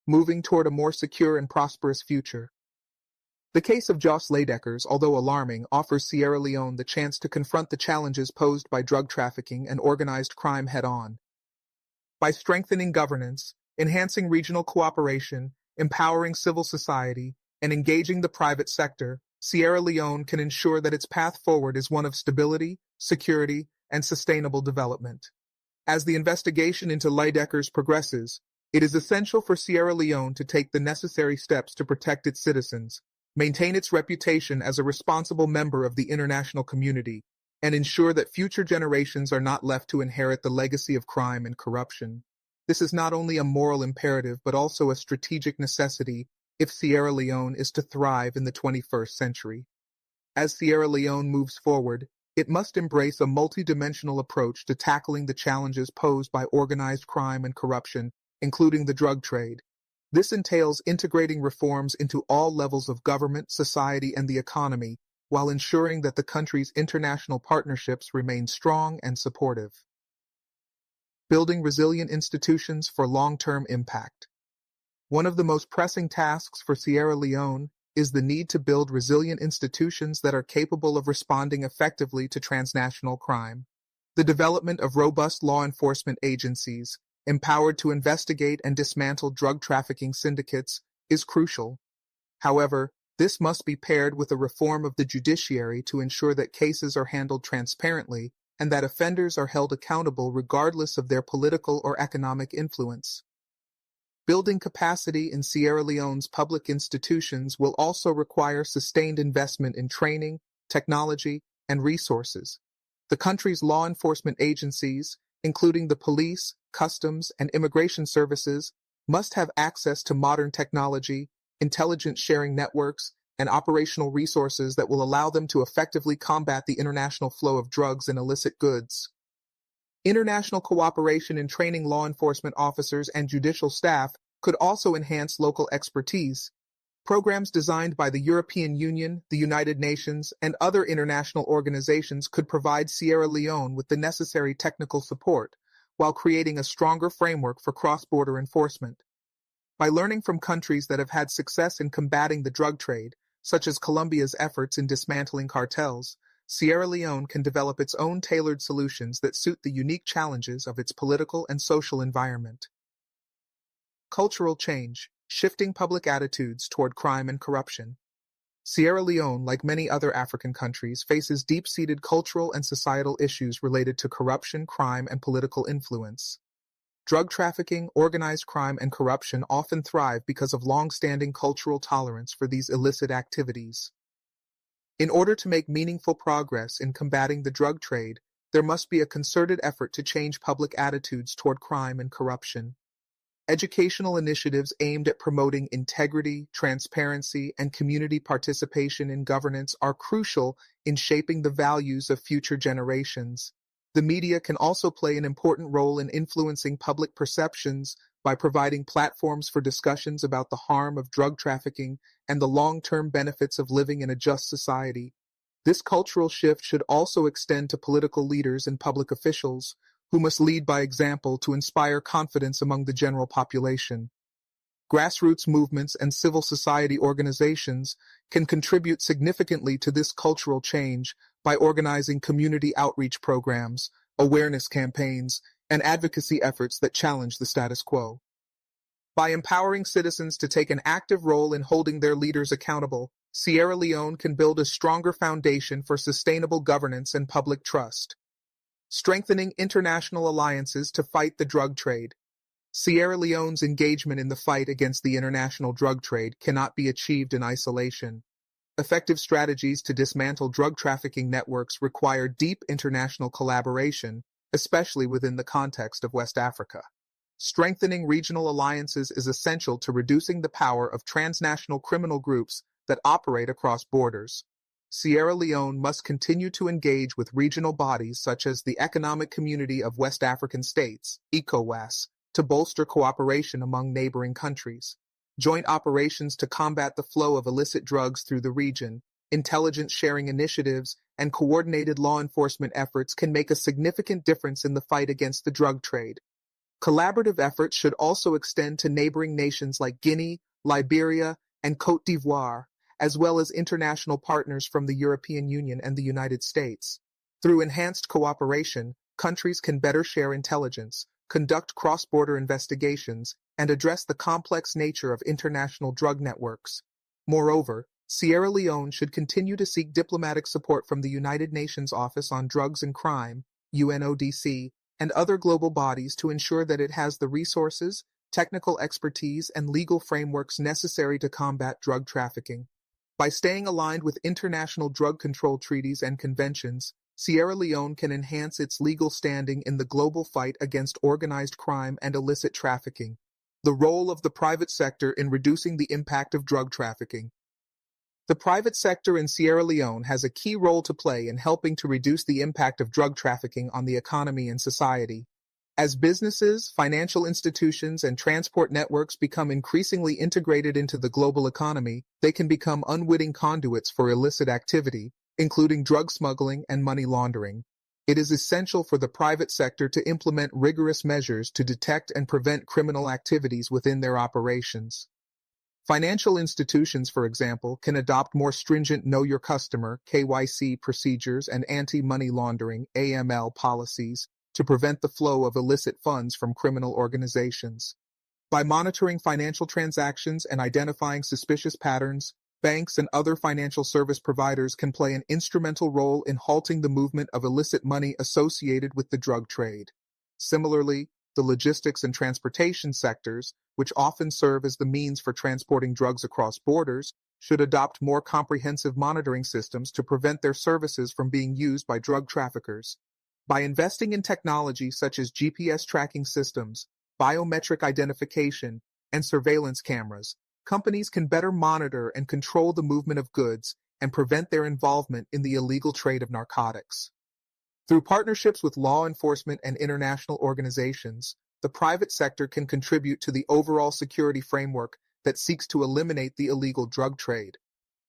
Moving toward a more secure and prosperous future. The case of Jos Leijdekkers, although alarming, offers Sierra Leone the chance to confront the challenges posed by drug trafficking and organized crime head-on. By strengthening governance, enhancing regional cooperation, empowering civil society, and engaging the private sector, Sierra Leone can ensure that its path forward is one of stability, security, and sustainable development. As the investigation into Leijdekkers progresses, it is essential for Sierra Leone to take the necessary steps to protect its citizens, maintain its reputation as a responsible member of the international community, and ensure that future generations are not left to inherit the legacy of crime and corruption. This is not only a moral imperative but also a strategic necessity if Sierra Leone is to thrive in the 21st century. As Sierra Leone moves forward, it must embrace a multidimensional approach to tackling the challenges posed by organized crime and corruption, including the drug trade. This entails integrating reforms into all levels of government, society, and the economy, while ensuring that the country's international partnerships remain strong and supportive. Building resilient institutions for long-term impact. One of the most pressing tasks for Sierra Leone is the need to build resilient institutions that are capable of responding effectively to transnational crime. The development of robust law enforcement agencies, empowered to investigate and dismantle drug trafficking syndicates, is crucial. However, this must be paired with a reform of the judiciary to ensure that cases are handled transparently and that offenders are held accountable regardless of their political or economic influence. Building capacity in Sierra Leone's public institutions will also require sustained investment in training, technology, and resources. The country's law enforcement agencies, including the police, customs, and immigration services, must have access to modern technology, intelligence sharing networks, and operational resources that will allow them to effectively combat the international flow of drugs and illicit goods. International cooperation in training law enforcement officers and judicial staff could also enhance local expertise. Programs designed by the European Union, the United Nations, and other international organizations could provide Sierra Leone with the necessary technical support, while creating a stronger framework for cross-border enforcement. By learning from countries that have had success in combating the drug trade, such as Colombia's efforts in dismantling cartels, Sierra Leone can develop its own tailored solutions that suit the unique challenges of its political and social environment. Cultural change, shifting public attitudes toward crime and corruption. Sierra Leone, like many other African countries, faces deep-seated cultural and societal issues related to corruption, crime, and political influence. Drug trafficking, organized crime, and corruption often thrive because of long-standing cultural tolerance for these illicit activities. In order to make meaningful progress in combating the drug trade, there must be a concerted effort to change public attitudes toward crime and corruption. Educational initiatives aimed at promoting integrity, transparency, and community participation in governance are crucial in shaping the values of future generations. The media can also play an important role in influencing public perceptions by providing platforms for discussions about the harm of drug trafficking and the long-term benefits of living in a just society. This cultural shift should also extend to political leaders and public officials, who must lead by example to inspire confidence among the general population. Grassroots movements and civil society organizations can contribute significantly to this cultural change by organizing community outreach programs, awareness campaigns, and advocacy efforts that challenge the status quo. By empowering citizens to take an active role in holding their leaders accountable, Sierra Leone can build a stronger foundation for sustainable governance and public trust. Strengthening international alliances to fight the drug trade. Sierra Leone's engagement in the fight against the international drug trade cannot be achieved in isolation. Effective strategies to dismantle drug trafficking networks require deep international collaboration, especially within the context of West Africa. Strengthening regional alliances is essential to reducing the power of transnational criminal groups that operate across borders. Sierra Leone must continue to engage with regional bodies such as the Economic Community of West African States, ECOWAS, to bolster cooperation among neighboring countries. Joint operations to combat the flow of illicit drugs through the region, intelligence sharing initiatives, and coordinated law enforcement efforts can make a significant difference in the fight against the drug trade. Collaborative efforts should also extend to neighboring nations like Guinea, Liberia, and Côte d'Ivoire, as well as international partners from the European Union and the United States. Through enhanced cooperation, countries can better share intelligence, conduct cross-border investigations, and address the complex nature of international drug networks. Moreover, Sierra Leone should continue to seek diplomatic support from the United Nations Office on Drugs and Crime, UNODC, and other global bodies to ensure that it has the resources, technical expertise, and legal frameworks necessary to combat drug trafficking. By staying aligned with international drug control treaties and conventions, Sierra Leone can enhance its legal standing in the global fight against organized crime and illicit trafficking. The role of the private sector in reducing the impact of drug trafficking. The private sector in Sierra Leone has a key role to play in helping to reduce the impact of drug trafficking on the economy and society. As businesses, financial institutions, and transport networks become increasingly integrated into the global economy, they can become unwitting conduits for illicit activity, including drug smuggling and money laundering. It is essential for the private sector to implement rigorous measures to detect and prevent criminal activities within their operations. Financial institutions, for example, can adopt more stringent Know Your Customer (KYC) procedures and anti-money laundering (AML) policies to prevent the flow of illicit funds from criminal organizations. By monitoring financial transactions and identifying suspicious patterns, banks and other financial service providers can play an instrumental role in halting the movement of illicit money associated with the drug trade. Similarly, the logistics and transportation sectors, which often serve as the means for transporting drugs across borders, should adopt more comprehensive monitoring systems to prevent their services from being used by drug traffickers. By investing in technology such as GPS tracking systems, biometric identification, and surveillance cameras, companies can better monitor and control the movement of goods and prevent their involvement in the illegal trade of narcotics. Through partnerships with law enforcement and international organizations, the private sector can contribute to the overall security framework that seeks to eliminate the illegal drug trade.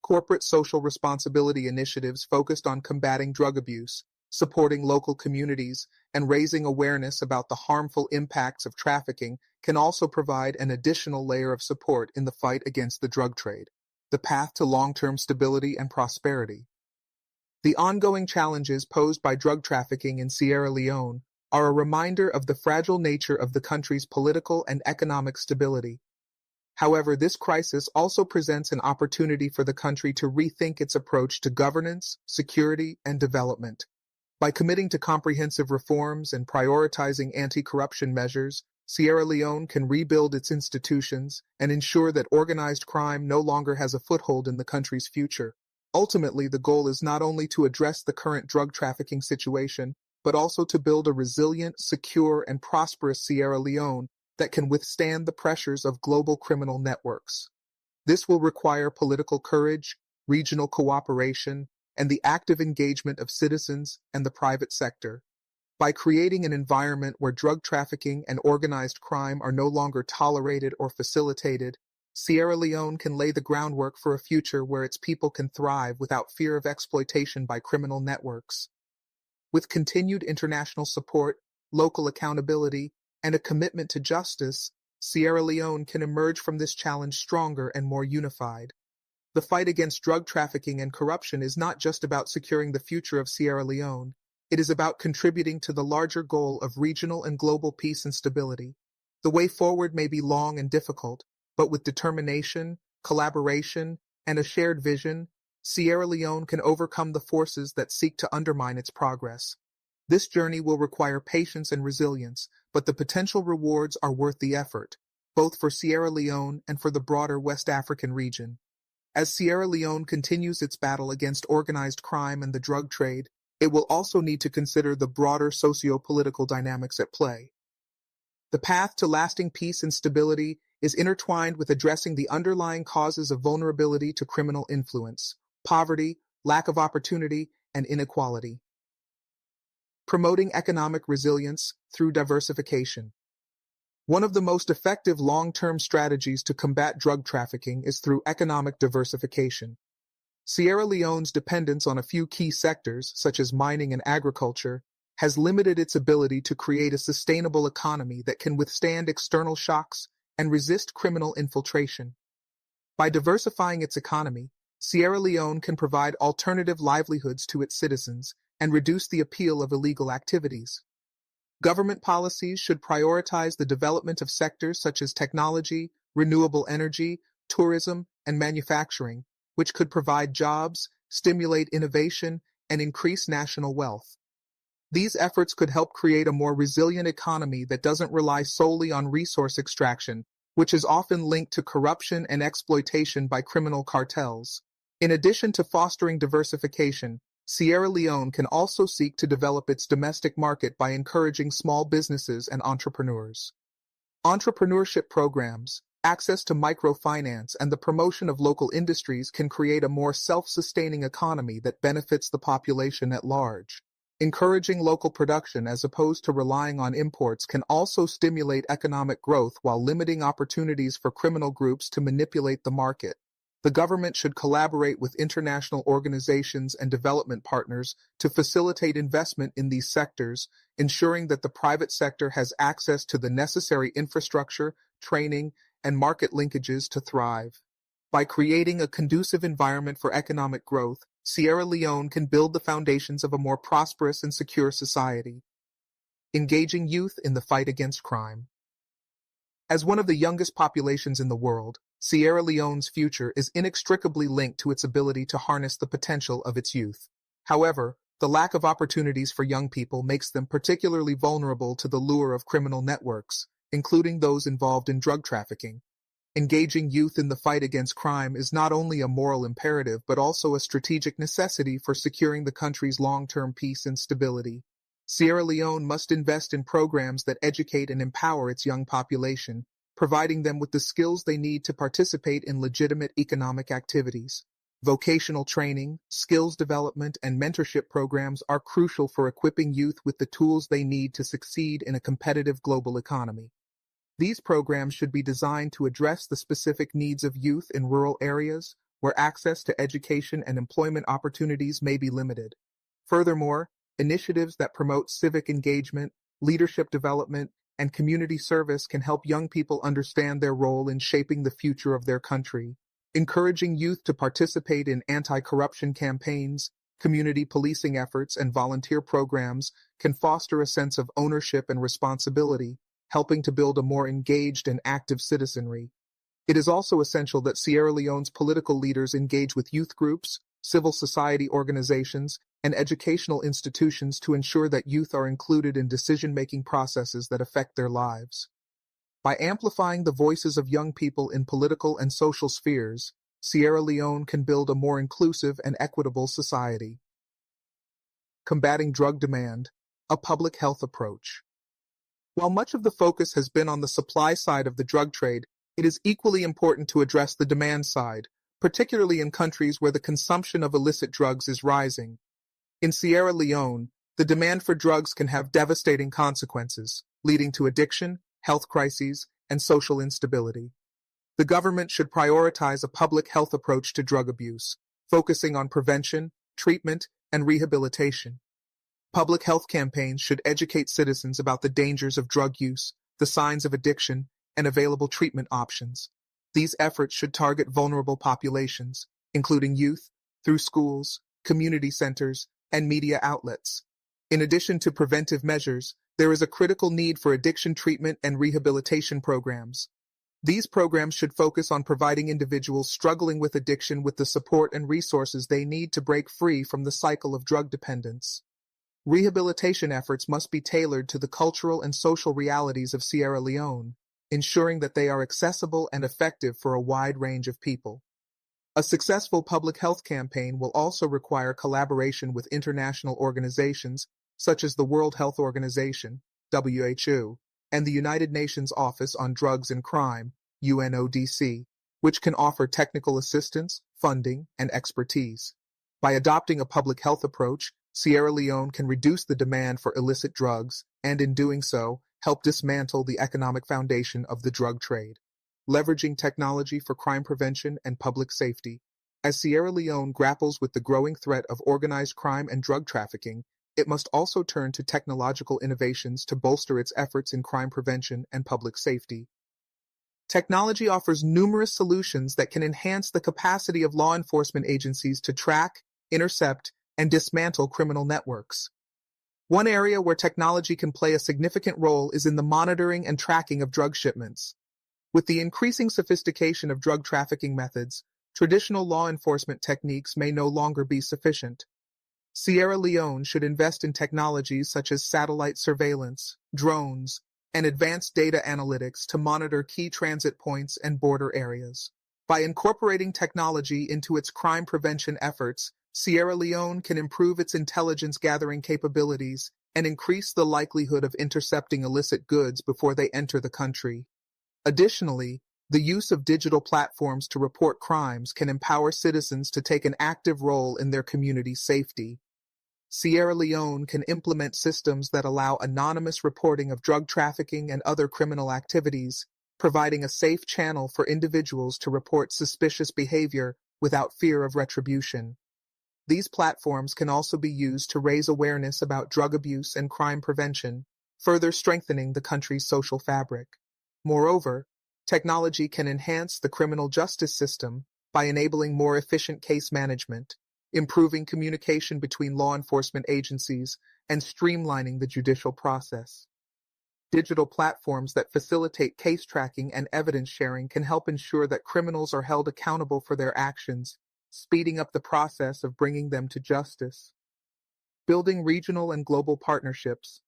Corporate social responsibility initiatives focused on combating drug abuse, supporting local communities, and raising awareness about the harmful impacts of trafficking can also provide an additional layer of support in the fight against the drug trade. The path to long-term stability and prosperity. The ongoing challenges posed by drug trafficking in Sierra Leone are a reminder of the fragile nature of the country's political and economic stability. However, this crisis also presents an opportunity for the country to rethink its approach to governance, security, and development. By committing to comprehensive reforms and prioritizing anti-corruption measures, Sierra Leone can rebuild its institutions and ensure that organized crime no longer has a foothold in the country's future. Ultimately, the goal is not only to address the current drug trafficking situation, but also to build a resilient, secure, and prosperous Sierra Leone that can withstand the pressures of global criminal networks. This will require political courage, regional cooperation, and the active engagement of citizens and the private sector. By creating an environment where drug trafficking and organized crime are no longer tolerated or facilitated, Sierra Leone can lay the groundwork for a future where its people can thrive without fear of exploitation by criminal networks. With continued international support, local accountability, and a commitment to justice, Sierra Leone can emerge from this challenge stronger and more unified. The fight against drug trafficking and corruption is not just about securing the future of Sierra Leone. It is about contributing to the larger goal of regional and global peace and stability. The way forward may be long and difficult, but with determination, collaboration, and a shared vision, Sierra Leone can overcome the forces that seek to undermine its progress. This journey will require patience and resilience, but the potential rewards are worth the effort, both for Sierra Leone and for the broader West African region. As Sierra Leone continues its battle against organized crime and the drug trade, it will also need to consider the broader socio-political dynamics at play. The path to lasting peace and stability is intertwined with addressing the underlying causes of vulnerability to criminal influence, poverty, lack of opportunity, and inequality. Promoting economic resilience through diversification. One of the most effective long-term strategies to combat drug trafficking is through economic diversification. Sierra Leone's dependence on a few key sectors, such as mining and agriculture, has limited its ability to create a sustainable economy that can withstand external shocks and resist criminal infiltration. By diversifying its economy, Sierra Leone can provide alternative livelihoods to its citizens and reduce the appeal of illegal activities. Government policies should prioritize the development of sectors such as technology, renewable energy, tourism, and manufacturing, which could provide jobs, stimulate innovation, and increase national wealth. These efforts could help create a more resilient economy that doesn't rely solely on resource extraction, which is often linked to corruption and exploitation by criminal cartels. In addition to fostering diversification, Sierra Leone can also seek to develop its domestic market by encouraging small businesses and entrepreneurs. Entrepreneurship programs, access to microfinance, and the promotion of local industries can create a more self-sustaining economy that benefits the population at large. Encouraging local production as opposed to relying on imports can also stimulate economic growth while limiting opportunities for criminal groups to manipulate the market. The government should collaborate with international organizations and development partners to facilitate investment in these sectors, ensuring that the private sector has access to the necessary infrastructure, training, and market linkages to thrive. By creating a conducive environment for economic growth, Sierra Leone can build the foundations of a more prosperous and secure society. Engaging youth in the fight against crime. As one of the youngest populations in the world, Sierra Leone's future is inextricably linked to its ability to harness the potential of its youth. However, the lack of opportunities for young people makes them particularly vulnerable to the lure of criminal networks, including those involved in drug trafficking. Engaging youth in the fight against crime is not only a moral imperative but also a strategic necessity for securing the country's long-term peace and stability. Sierra Leone must invest in programs that educate and empower its young population, providing them with the skills they need to participate in legitimate economic activities. Vocational training, skills development, and mentorship programs are crucial for equipping youth with the tools they need to succeed in a competitive global economy. These programs should be designed to address the specific needs of youth in rural areas, where access to education and employment opportunities may be limited. Furthermore, initiatives that promote civic engagement, leadership development, and community service can help young people understand their role in shaping the future of their country. Encouraging youth to participate in anti-corruption campaigns, community policing efforts, and volunteer programs can foster a sense of ownership and responsibility, helping to build a more engaged and active citizenry. It is also essential that Sierra Leone's political leaders engage with youth groups, civil society organizations, and educational institutions to ensure that youth are included in decision-making processes that affect their lives. By amplifying the voices of young people in political and social spheres, Sierra Leone can build a more inclusive and equitable society. Combating drug demand, a public health approach. While much of the focus has been on the supply side of the drug trade, it is equally important to address the demand side, particularly in countries where the consumption of illicit drugs is rising. In Sierra Leone, the demand for drugs can have devastating consequences, leading to addiction, health crises, and social instability. The government should prioritize a public health approach to drug abuse, focusing on prevention, treatment, and rehabilitation. Public health campaigns should educate citizens about the dangers of drug use, the signs of addiction, and available treatment options. These efforts should target vulnerable populations, including youth, through schools, community centers, and media outlets. In addition to preventive measures, there is a critical need for addiction treatment and rehabilitation programs. These programs should focus on providing individuals struggling with addiction with the support and resources they need to break free from the cycle of drug dependence. Rehabilitation efforts must be tailored to the cultural and social realities of Sierra Leone, ensuring that they are accessible and effective for a wide range of people. A successful public health campaign will also require collaboration with international organizations such as the World Health Organization, WHO, and the United Nations Office on Drugs and Crime, UNODC, which can offer technical assistance, funding, and expertise. By adopting a public health approach, Sierra Leone can reduce the demand for illicit drugs and, in doing so, help dismantle the economic foundation of the drug trade. Leveraging technology for crime prevention and public safety. As Sierra Leone grapples with the growing threat of organized crime and drug trafficking, it must also turn to technological innovations to bolster its efforts in crime prevention and public safety. Technology offers numerous solutions that can enhance the capacity of law enforcement agencies to track, intercept, and dismantle criminal networks. One area where technology can play a significant role is in the monitoring and tracking of drug shipments. With the increasing sophistication of drug trafficking methods, traditional law enforcement techniques may no longer be sufficient. Sierra Leone should invest in technologies such as satellite surveillance, drones, and advanced data analytics to monitor key transit points and border areas. By incorporating technology into its crime prevention efforts, Sierra Leone can improve its intelligence gathering capabilities and increase the likelihood of intercepting illicit goods before they enter the country. Additionally, the use of digital platforms to report crimes can empower citizens to take an active role in their community's safety. Sierra Leone can implement systems that allow anonymous reporting of drug trafficking and other criminal activities, providing a safe channel for individuals to report suspicious behavior without fear of retribution. These platforms can also be used to raise awareness about drug abuse and crime prevention, further strengthening the country's social fabric. Moreover, technology can enhance the criminal justice system by enabling more efficient case management, improving communication between law enforcement agencies, and streamlining the judicial process. Digital platforms that facilitate case tracking and evidence sharing can help ensure that criminals are held accountable for their actions, speeding up the process of bringing them to justice. Building regional and global partnerships.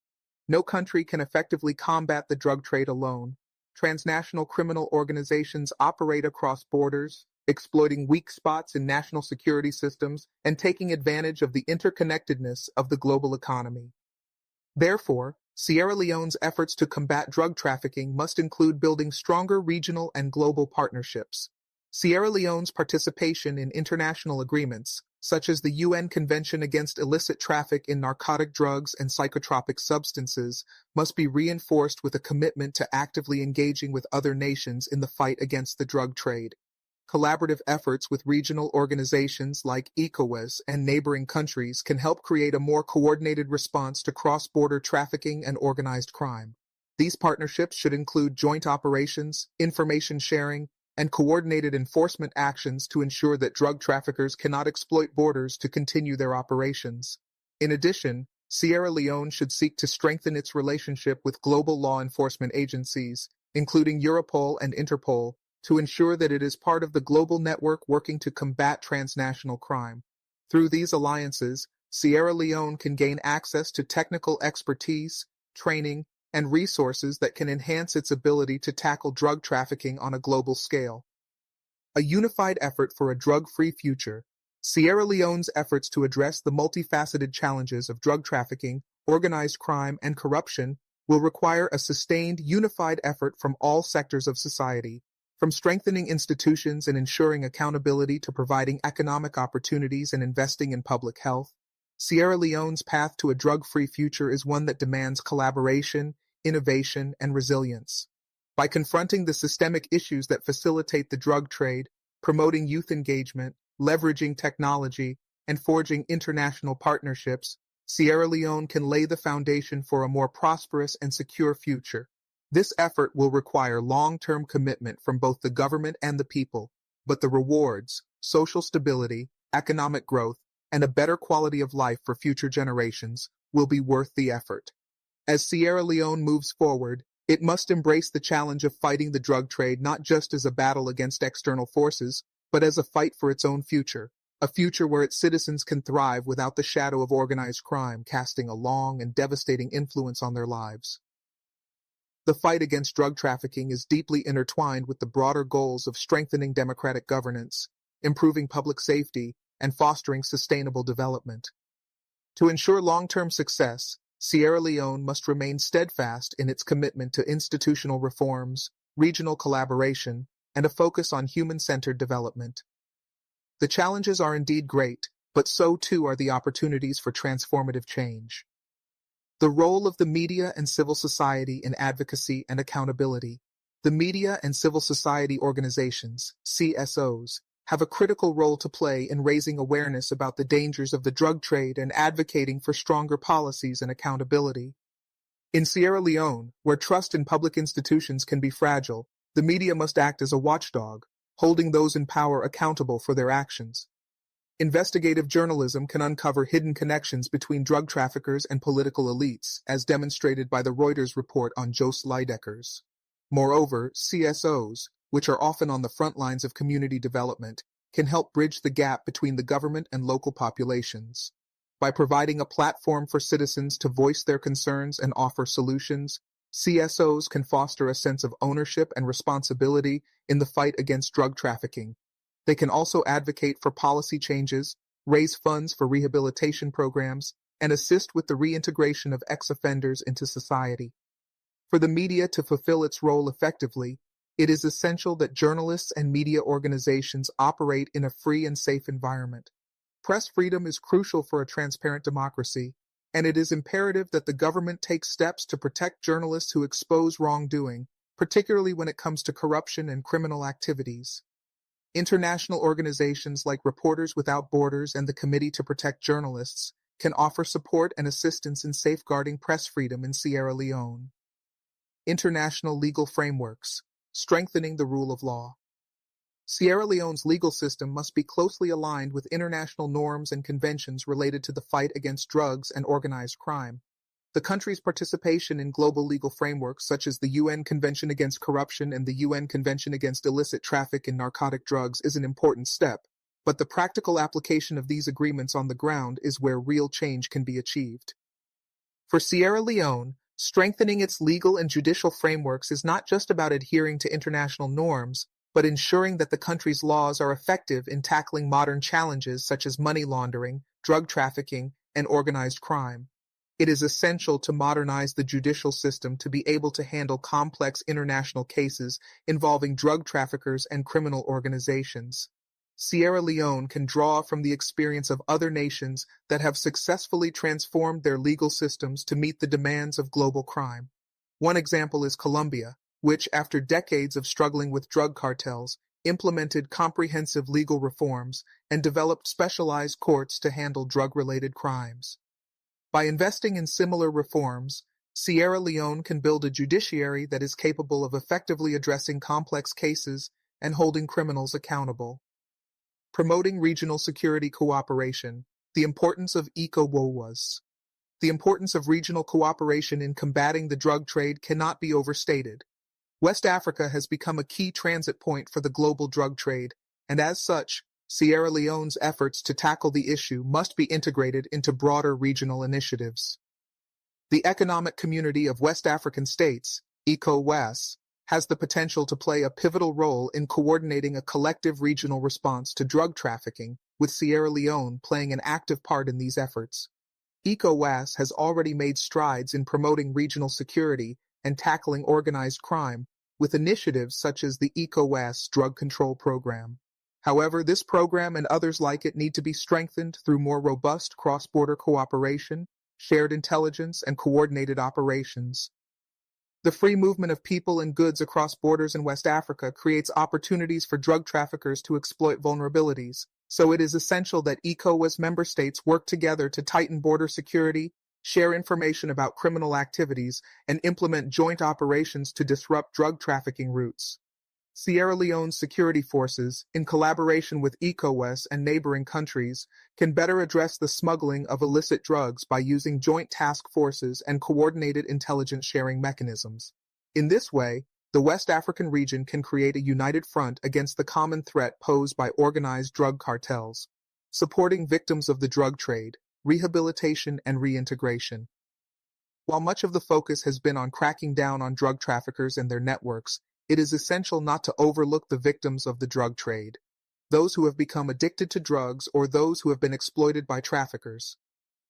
No country can effectively combat the drug trade alone. Transnational criminal organizations operate across borders, exploiting weak spots in national security systems and taking advantage of the interconnectedness of the global economy. Therefore, Sierra Leone's efforts to combat drug trafficking must include building stronger regional and global partnerships. Sierra Leone's participation in international agreements, such as the UN Convention Against Illicit Traffic in Narcotic Drugs and Psychotropic Substances, must be reinforced with a commitment to actively engaging with other nations in the fight against the drug trade. Collaborative efforts with regional organizations like ECOWAS and neighboring countries can help create a more coordinated response to cross-border trafficking and organized crime. These partnerships should include joint operations, information sharing, and coordinated enforcement actions to ensure that drug traffickers cannot exploit borders to continue their operations. In addition, Sierra Leone should seek to strengthen its relationship with global law enforcement agencies, including Europol and Interpol, to ensure that it is part of the global network working to combat transnational crime. Through these alliances, Sierra Leone can gain access to technical expertise, training, and resources that can enhance its ability to tackle drug trafficking on a global scale. A unified effort for a drug-free future, Sierra Leone's efforts to address the multifaceted challenges of drug trafficking, organized crime, and corruption will require a sustained, unified effort from all sectors of society, from strengthening institutions and ensuring accountability to providing economic opportunities and investing in public health. Sierra Leone's path to a drug-free future is one that demands collaboration, innovation, and resilience. By confronting the systemic issues that facilitate the drug trade, promoting youth engagement, leveraging technology, and forging international partnerships, Sierra Leone can lay the foundation for a more prosperous and secure future. This effort will require long-term commitment from both the government and the people, but the rewards, social stability, economic growth, and a better quality of life for future generations will be worth the effort. As Sierra Leone moves forward, it must embrace the challenge of fighting the drug trade not just as a battle against external forces, but as a fight for its own future, a future where its citizens can thrive without the shadow of organized crime casting a long and devastating influence on their lives. The fight against drug trafficking is deeply intertwined with the broader goals of strengthening democratic governance, improving public safety, and fostering sustainable development. To ensure long-term success, Sierra Leone must remain steadfast in its commitment to institutional reforms, regional collaboration, and a focus on human-centered development. The challenges are indeed great, but so too are the opportunities for transformative change. The role of the media and civil society in advocacy and accountability. The media and civil society organizations, CSOs, have a critical role to play in raising awareness about the dangers of the drug trade and advocating for stronger policies and accountability. In Sierra Leone, where trust in public institutions can be fragile, the media must act as a watchdog, holding those in power accountable for their actions. Investigative journalism can uncover hidden connections between drug traffickers and political elites, as demonstrated by the Reuters report on Jos Leijdekkers. Moreover, CSOs, which are often on the front lines of community development, can help bridge the gap between the government and local populations. By providing a platform for citizens to voice their concerns and offer solutions, CSOs can foster a sense of ownership and responsibility in the fight against drug trafficking. They can also advocate for policy changes, raise funds for rehabilitation programs, and assist with the reintegration of ex-offenders into society. For the media to fulfill its role effectively, it is essential that journalists and media organizations operate in a free and safe environment. Press freedom is crucial for a transparent democracy, and it is imperative that the government take steps to protect journalists who expose wrongdoing, particularly when it comes to corruption and criminal activities. International organizations like Reporters Without Borders and the Committee to Protect Journalists can offer support and assistance in safeguarding press freedom in Sierra Leone. International legal frameworks, strengthening the rule of law. Sierra Leone's legal system must be closely aligned with international norms and conventions related to the fight against drugs and organized crime. The country's participation in global legal frameworks such as the UN Convention Against Corruption and the UN Convention Against Illicit Traffic in Narcotic Drugs is an important step, but the practical application of these agreements on the ground is where real change can be achieved. For Sierra Leone, strengthening its legal and judicial frameworks is not just about adhering to international norms, but ensuring that the country's laws are effective in tackling modern challenges such as money laundering, drug trafficking, and organized crime. It is essential to modernize the judicial system to be able to handle complex international cases involving drug traffickers and criminal organizations. Sierra Leone can draw from the experience of other nations that have successfully transformed their legal systems to meet the demands of global crime. One example is Colombia, which, after decades of struggling with drug cartels, implemented comprehensive legal reforms and developed specialized courts to handle drug-related crimes. By investing in similar reforms, Sierra Leone can build a judiciary that is capable of effectively addressing complex cases and holding criminals accountable. Promoting regional security cooperation, the importance of ECOWAS. The importance of regional cooperation in combating the drug trade cannot be overstated. West Africa has become a key transit point for the global drug trade, and as such, Sierra Leone's efforts to tackle the issue must be integrated into broader regional initiatives. The Economic Community of West African States, ECOWAS, has the potential to play a pivotal role in coordinating a collective regional response to drug trafficking, with Sierra Leone playing an active part in these efforts. ECOWAS has already made strides in promoting regional security and tackling organized crime, with initiatives such as the ECOWAS Drug Control Program. However, this program and others like it need to be strengthened through more robust cross-border cooperation, shared intelligence, and coordinated operations. The free movement of people and goods across borders in West Africa creates opportunities for drug traffickers to exploit vulnerabilities, so it is essential that ECOWAS member states work together to tighten border security, share information about criminal activities, and implement joint operations to disrupt drug trafficking routes. Sierra Leone's security forces, in collaboration with ECOWAS and neighboring countries, can better address the smuggling of illicit drugs by using joint task forces and coordinated intelligence sharing mechanisms. In this way, the West African region can create a united front against the common threat posed by organized drug cartels, supporting victims of the drug trade, rehabilitation, and reintegration. While much of the focus has been on cracking down on drug traffickers and their networks, it is essential not to overlook the victims of the drug trade, those who have become addicted to drugs or those who have been exploited by traffickers.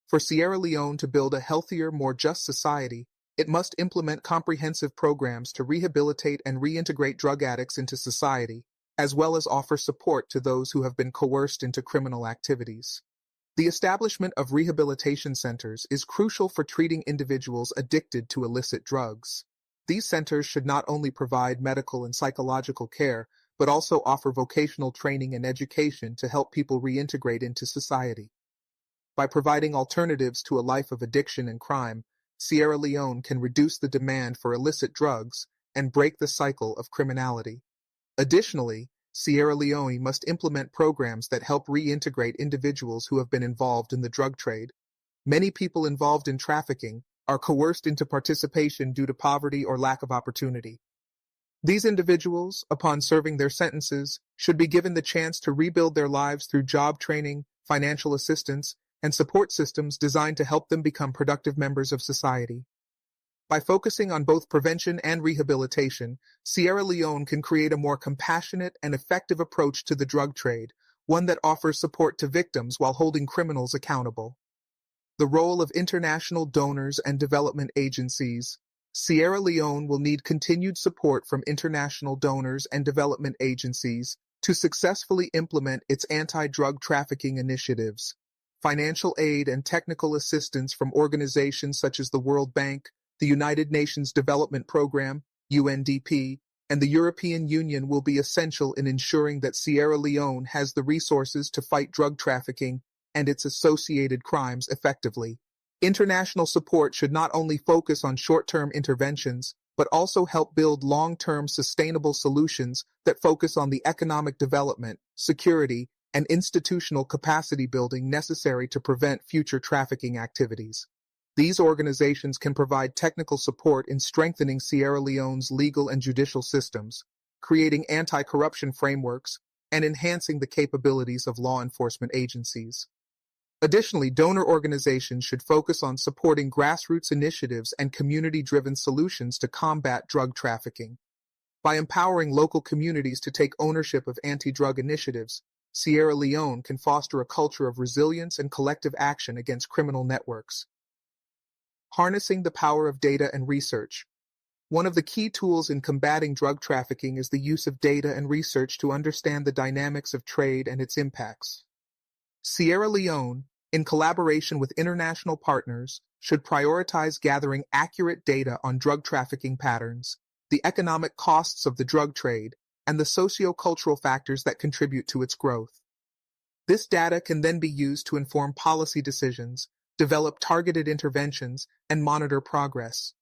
For Sierra Leone to build a healthier, more just society, it must implement comprehensive programs to rehabilitate and reintegrate drug addicts into society, as well as offer support to those who have been coerced into criminal activities. The establishment of rehabilitation centers is crucial for treating individuals addicted to illicit drugs. These centers should not only provide medical and psychological care, but also offer vocational training and education to help people reintegrate into society. By providing alternatives to a life of addiction and crime, Sierra Leone can reduce the demand for illicit drugs and break the cycle of criminality. Additionally, Sierra Leone must implement programs that help reintegrate individuals who have been involved in the drug trade. Many people involved in trafficking are coerced into participation due to poverty or lack of opportunity. These individuals, upon serving their sentences, should be given the chance to rebuild their lives through job training, financial assistance, and support systems designed to help them become productive members of society. By focusing on both prevention and rehabilitation, Sierra Leone can create a more compassionate and effective approach to the drug trade, one that offers support to victims while holding criminals accountable. The role of international donors and development agencies. Sierra Leone will need continued support from international donors and development agencies to successfully implement its anti-drug trafficking initiatives. Financial aid and technical assistance from organizations such as the World Bank, the United Nations Development Programme, UNDP, and the European Union will be essential in ensuring that Sierra Leone has the resources to fight drug trafficking and its associated crimes effectively. International support should not only focus on short-term interventions, but also help build long-term sustainable solutions that focus on the economic development, security, and institutional capacity building necessary to prevent future trafficking activities. These organizations can provide technical support in strengthening Sierra Leone's legal and judicial systems, creating anti-corruption frameworks, and enhancing the capabilities of law enforcement agencies. Additionally, donor organizations should focus on supporting grassroots initiatives and community-driven solutions to combat drug trafficking. By empowering local communities to take ownership of anti-drug initiatives, Sierra Leone can foster a culture of resilience and collective action against criminal networks. Harnessing the power of data and research. One of the key tools in combating drug trafficking is the use of data and research to understand the dynamics of trade and its impacts. Sierra Leone, in collaboration with international partners, should prioritize gathering accurate data on drug trafficking patterns, the economic costs of the drug trade, and the socio-cultural factors that contribute to its growth. This data can then be used to inform policy decisions, develop targeted interventions, and monitor progress.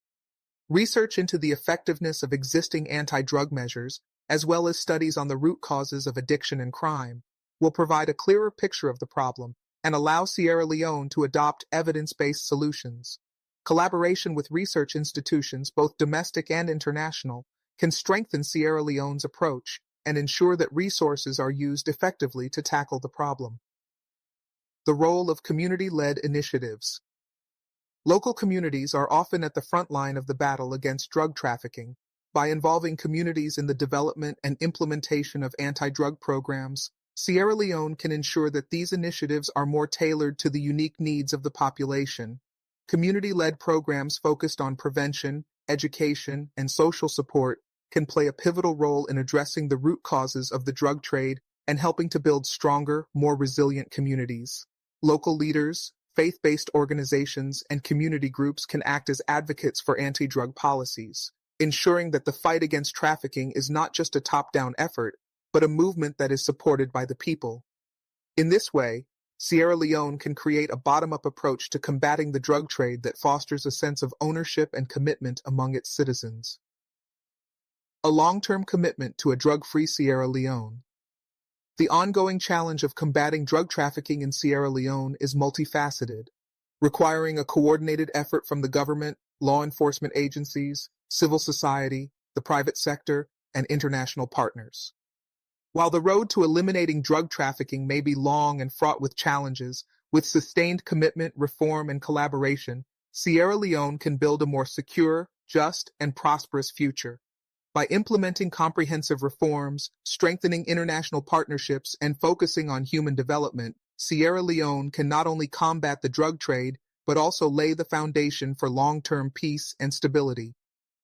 Research into the effectiveness of existing anti-drug measures, as well as studies on the root causes of addiction and crime, will provide a clearer picture of the problem and allow Sierra Leone to adopt evidence-based solutions. Collaboration with research institutions, both domestic and international, can strengthen Sierra Leone's approach and ensure that resources are used effectively to tackle the problem. The role of community-led initiatives. Local communities are often at the front line of the battle against drug trafficking. By involving communities in the development and implementation of anti-drug programs, Sierra Leone can ensure that these initiatives are more tailored to the unique needs of the population. Community-led programs focused on prevention, education, and social support can play a pivotal role in addressing the root causes of the drug trade and helping to build stronger, more resilient communities. Local leaders, faith-based organizations, and community groups can act as advocates for anti-drug policies, ensuring that the fight against trafficking is not just a top-down effort, but a movement that is supported by the people. In this way, Sierra Leone can create a bottom-up approach to combating the drug trade that fosters a sense of ownership and commitment among its citizens. A long-term commitment to a drug-free Sierra Leone. The ongoing challenge of combating drug trafficking in Sierra Leone is multifaceted, requiring a coordinated effort from the government, law enforcement agencies, civil society, the private sector, and international partners. While the road to eliminating drug trafficking may be long and fraught with challenges, with sustained commitment, reform, and collaboration, Sierra Leone can build a more secure, just, and prosperous future. By implementing comprehensive reforms, strengthening international partnerships, and focusing on human development, Sierra Leone can not only combat the drug trade, but also lay the foundation for long-term peace and stability.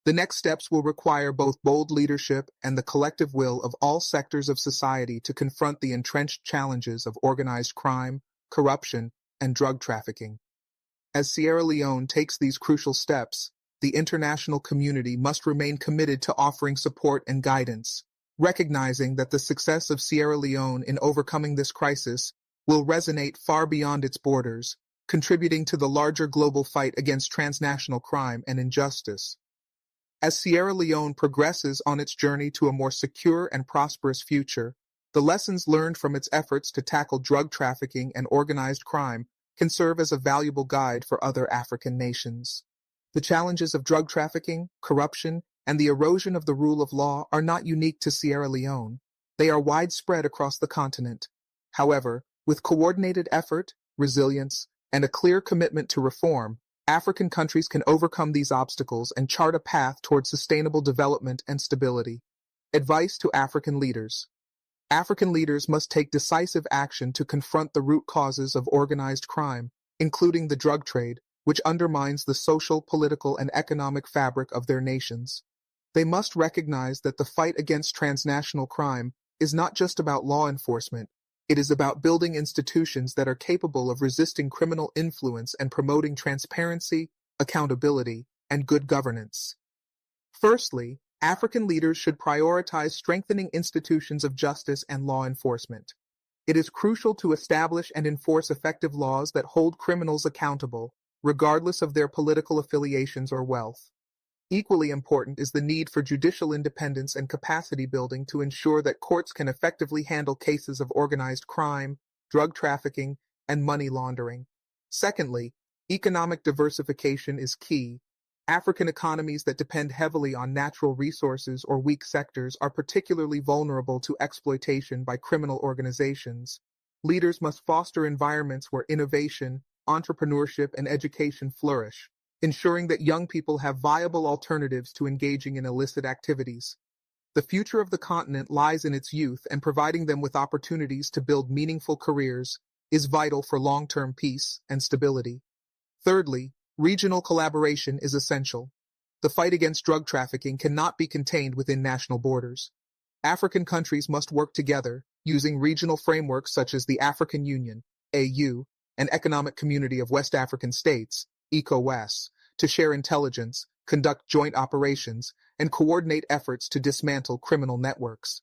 The next steps will require both bold leadership and the collective will of all sectors of society to confront the entrenched challenges of organized crime, corruption, and drug trafficking. As Sierra Leone takes these crucial steps, the international community must remain committed to offering support and guidance, recognizing that the success of Sierra Leone in overcoming this crisis will resonate far beyond its borders, contributing to the larger global fight against transnational crime and injustice. As Sierra Leone progresses on its journey to a more secure and prosperous future, the lessons learned from its efforts to tackle drug trafficking and organized crime can serve as a valuable guide for other African nations. The challenges of drug trafficking, corruption, and the erosion of the rule of law are not unique to Sierra Leone. They are widespread across the continent. However, with coordinated effort, resilience, and a clear commitment to reform, African countries can overcome these obstacles and chart a path toward sustainable development and stability. Advice to African leaders. African leaders must take decisive action to confront the root causes of organized crime, including the drug trade, which undermines the social, political, and economic fabric of their nations. They must recognize that the fight against transnational crime is not just about law enforcement, it is about building institutions that are capable of resisting criminal influence and promoting transparency, accountability, and good governance. Firstly, African leaders should prioritize strengthening institutions of justice and law enforcement. It is crucial to establish and enforce effective laws that hold criminals accountable, regardless of their political affiliations or wealth. Equally important is the need for judicial independence and capacity building to ensure that courts can effectively handle cases of organized crime, drug trafficking, and money laundering. Secondly, economic diversification is key. African economies that depend heavily on natural resources or weak sectors are particularly vulnerable to exploitation by criminal organizations. Leaders must foster environments where innovation, entrepreneurship, and education flourish, ensuring that young people have viable alternatives to engaging in illicit activities. The future of the continent lies in its youth, and providing them with opportunities to build meaningful careers is vital for long-term peace and stability. Thirdly, regional collaboration is essential. The fight against drug trafficking cannot be contained within national borders. African countries must work together, using regional frameworks such as the African Union, AU, and Economic Community of West African States, ECOWAS, to share intelligence, conduct joint operations, and coordinate efforts to dismantle criminal networks.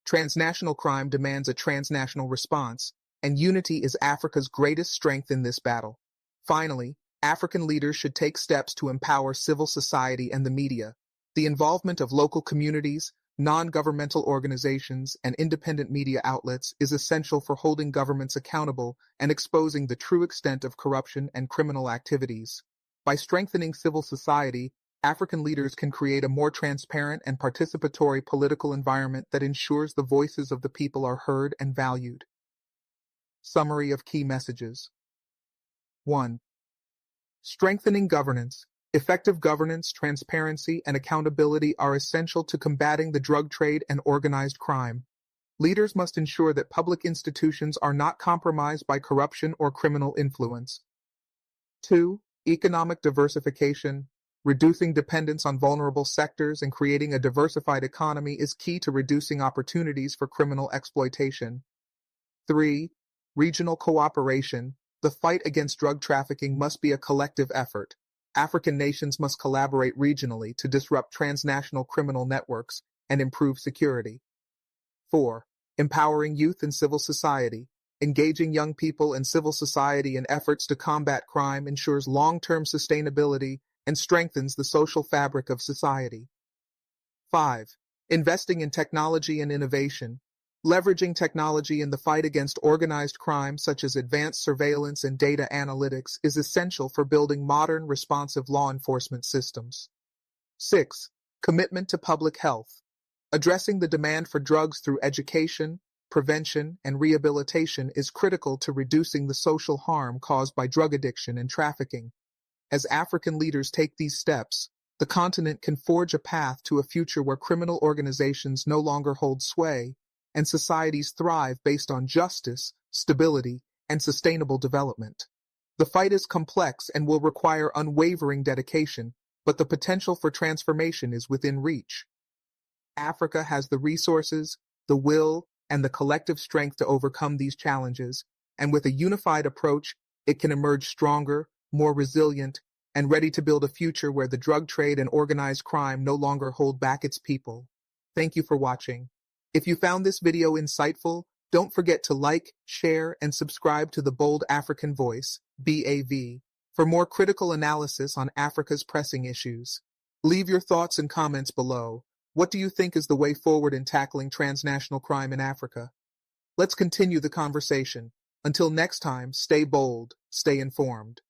Transnational crime demands a transnational response, and unity is Africa's greatest strength in this battle. Finally, African leaders should take steps to empower civil society and the media. The involvement of local communities, non-governmental organizations, and independent media outlets is essential for holding governments accountable and exposing the true extent of corruption and criminal activities. By strengthening civil society, African leaders can create a more transparent and participatory political environment that ensures the voices of the people are heard and valued. Summary of key messages. 1. Strengthening governance. Effective governance, transparency, and accountability are essential to combating the drug trade and organized crime. Leaders must ensure that public institutions are not compromised by corruption or criminal influence. 2. Economic diversification. Reducing dependence on vulnerable sectors and creating a diversified economy is key to reducing opportunities for criminal exploitation. 3. Regional cooperation. The fight against drug trafficking must be a collective effort. African nations must collaborate regionally to disrupt transnational criminal networks and improve security. 4. Empowering youth and civil society. Engaging young people and civil society in efforts to combat crime ensures long-term sustainability and strengthens the social fabric of society. 5. Investing in technology and innovation. Leveraging technology in the fight against organized crime, such as advanced surveillance and data analytics, is essential for building modern, responsive law enforcement systems. 6. Commitment to public health. Addressing the demand for drugs through education, prevention, and rehabilitation is critical to reducing the social harm caused by drug addiction and trafficking. As African leaders take these steps, the continent can forge a path to a future where criminal organizations no longer hold sway, and societies thrive based on justice, stability, and sustainable development. The fight is complex and will require unwavering dedication, but the potential for transformation is within reach. Africa has the resources, the will, and the collective strength to overcome these challenges, and with a unified approach, it can emerge stronger, more resilient, and ready to build a future where the drug trade and organized crime no longer hold back its people. Thank you for watching. If you found this video insightful, don't forget to like, share, and subscribe to the Bold African Voice, BAV, for more critical analysis on Africa's pressing issues. Leave your thoughts and comments below. What do you think is the way forward in tackling transnational crime in Africa? Let's continue the conversation. Until next time, stay bold, stay informed.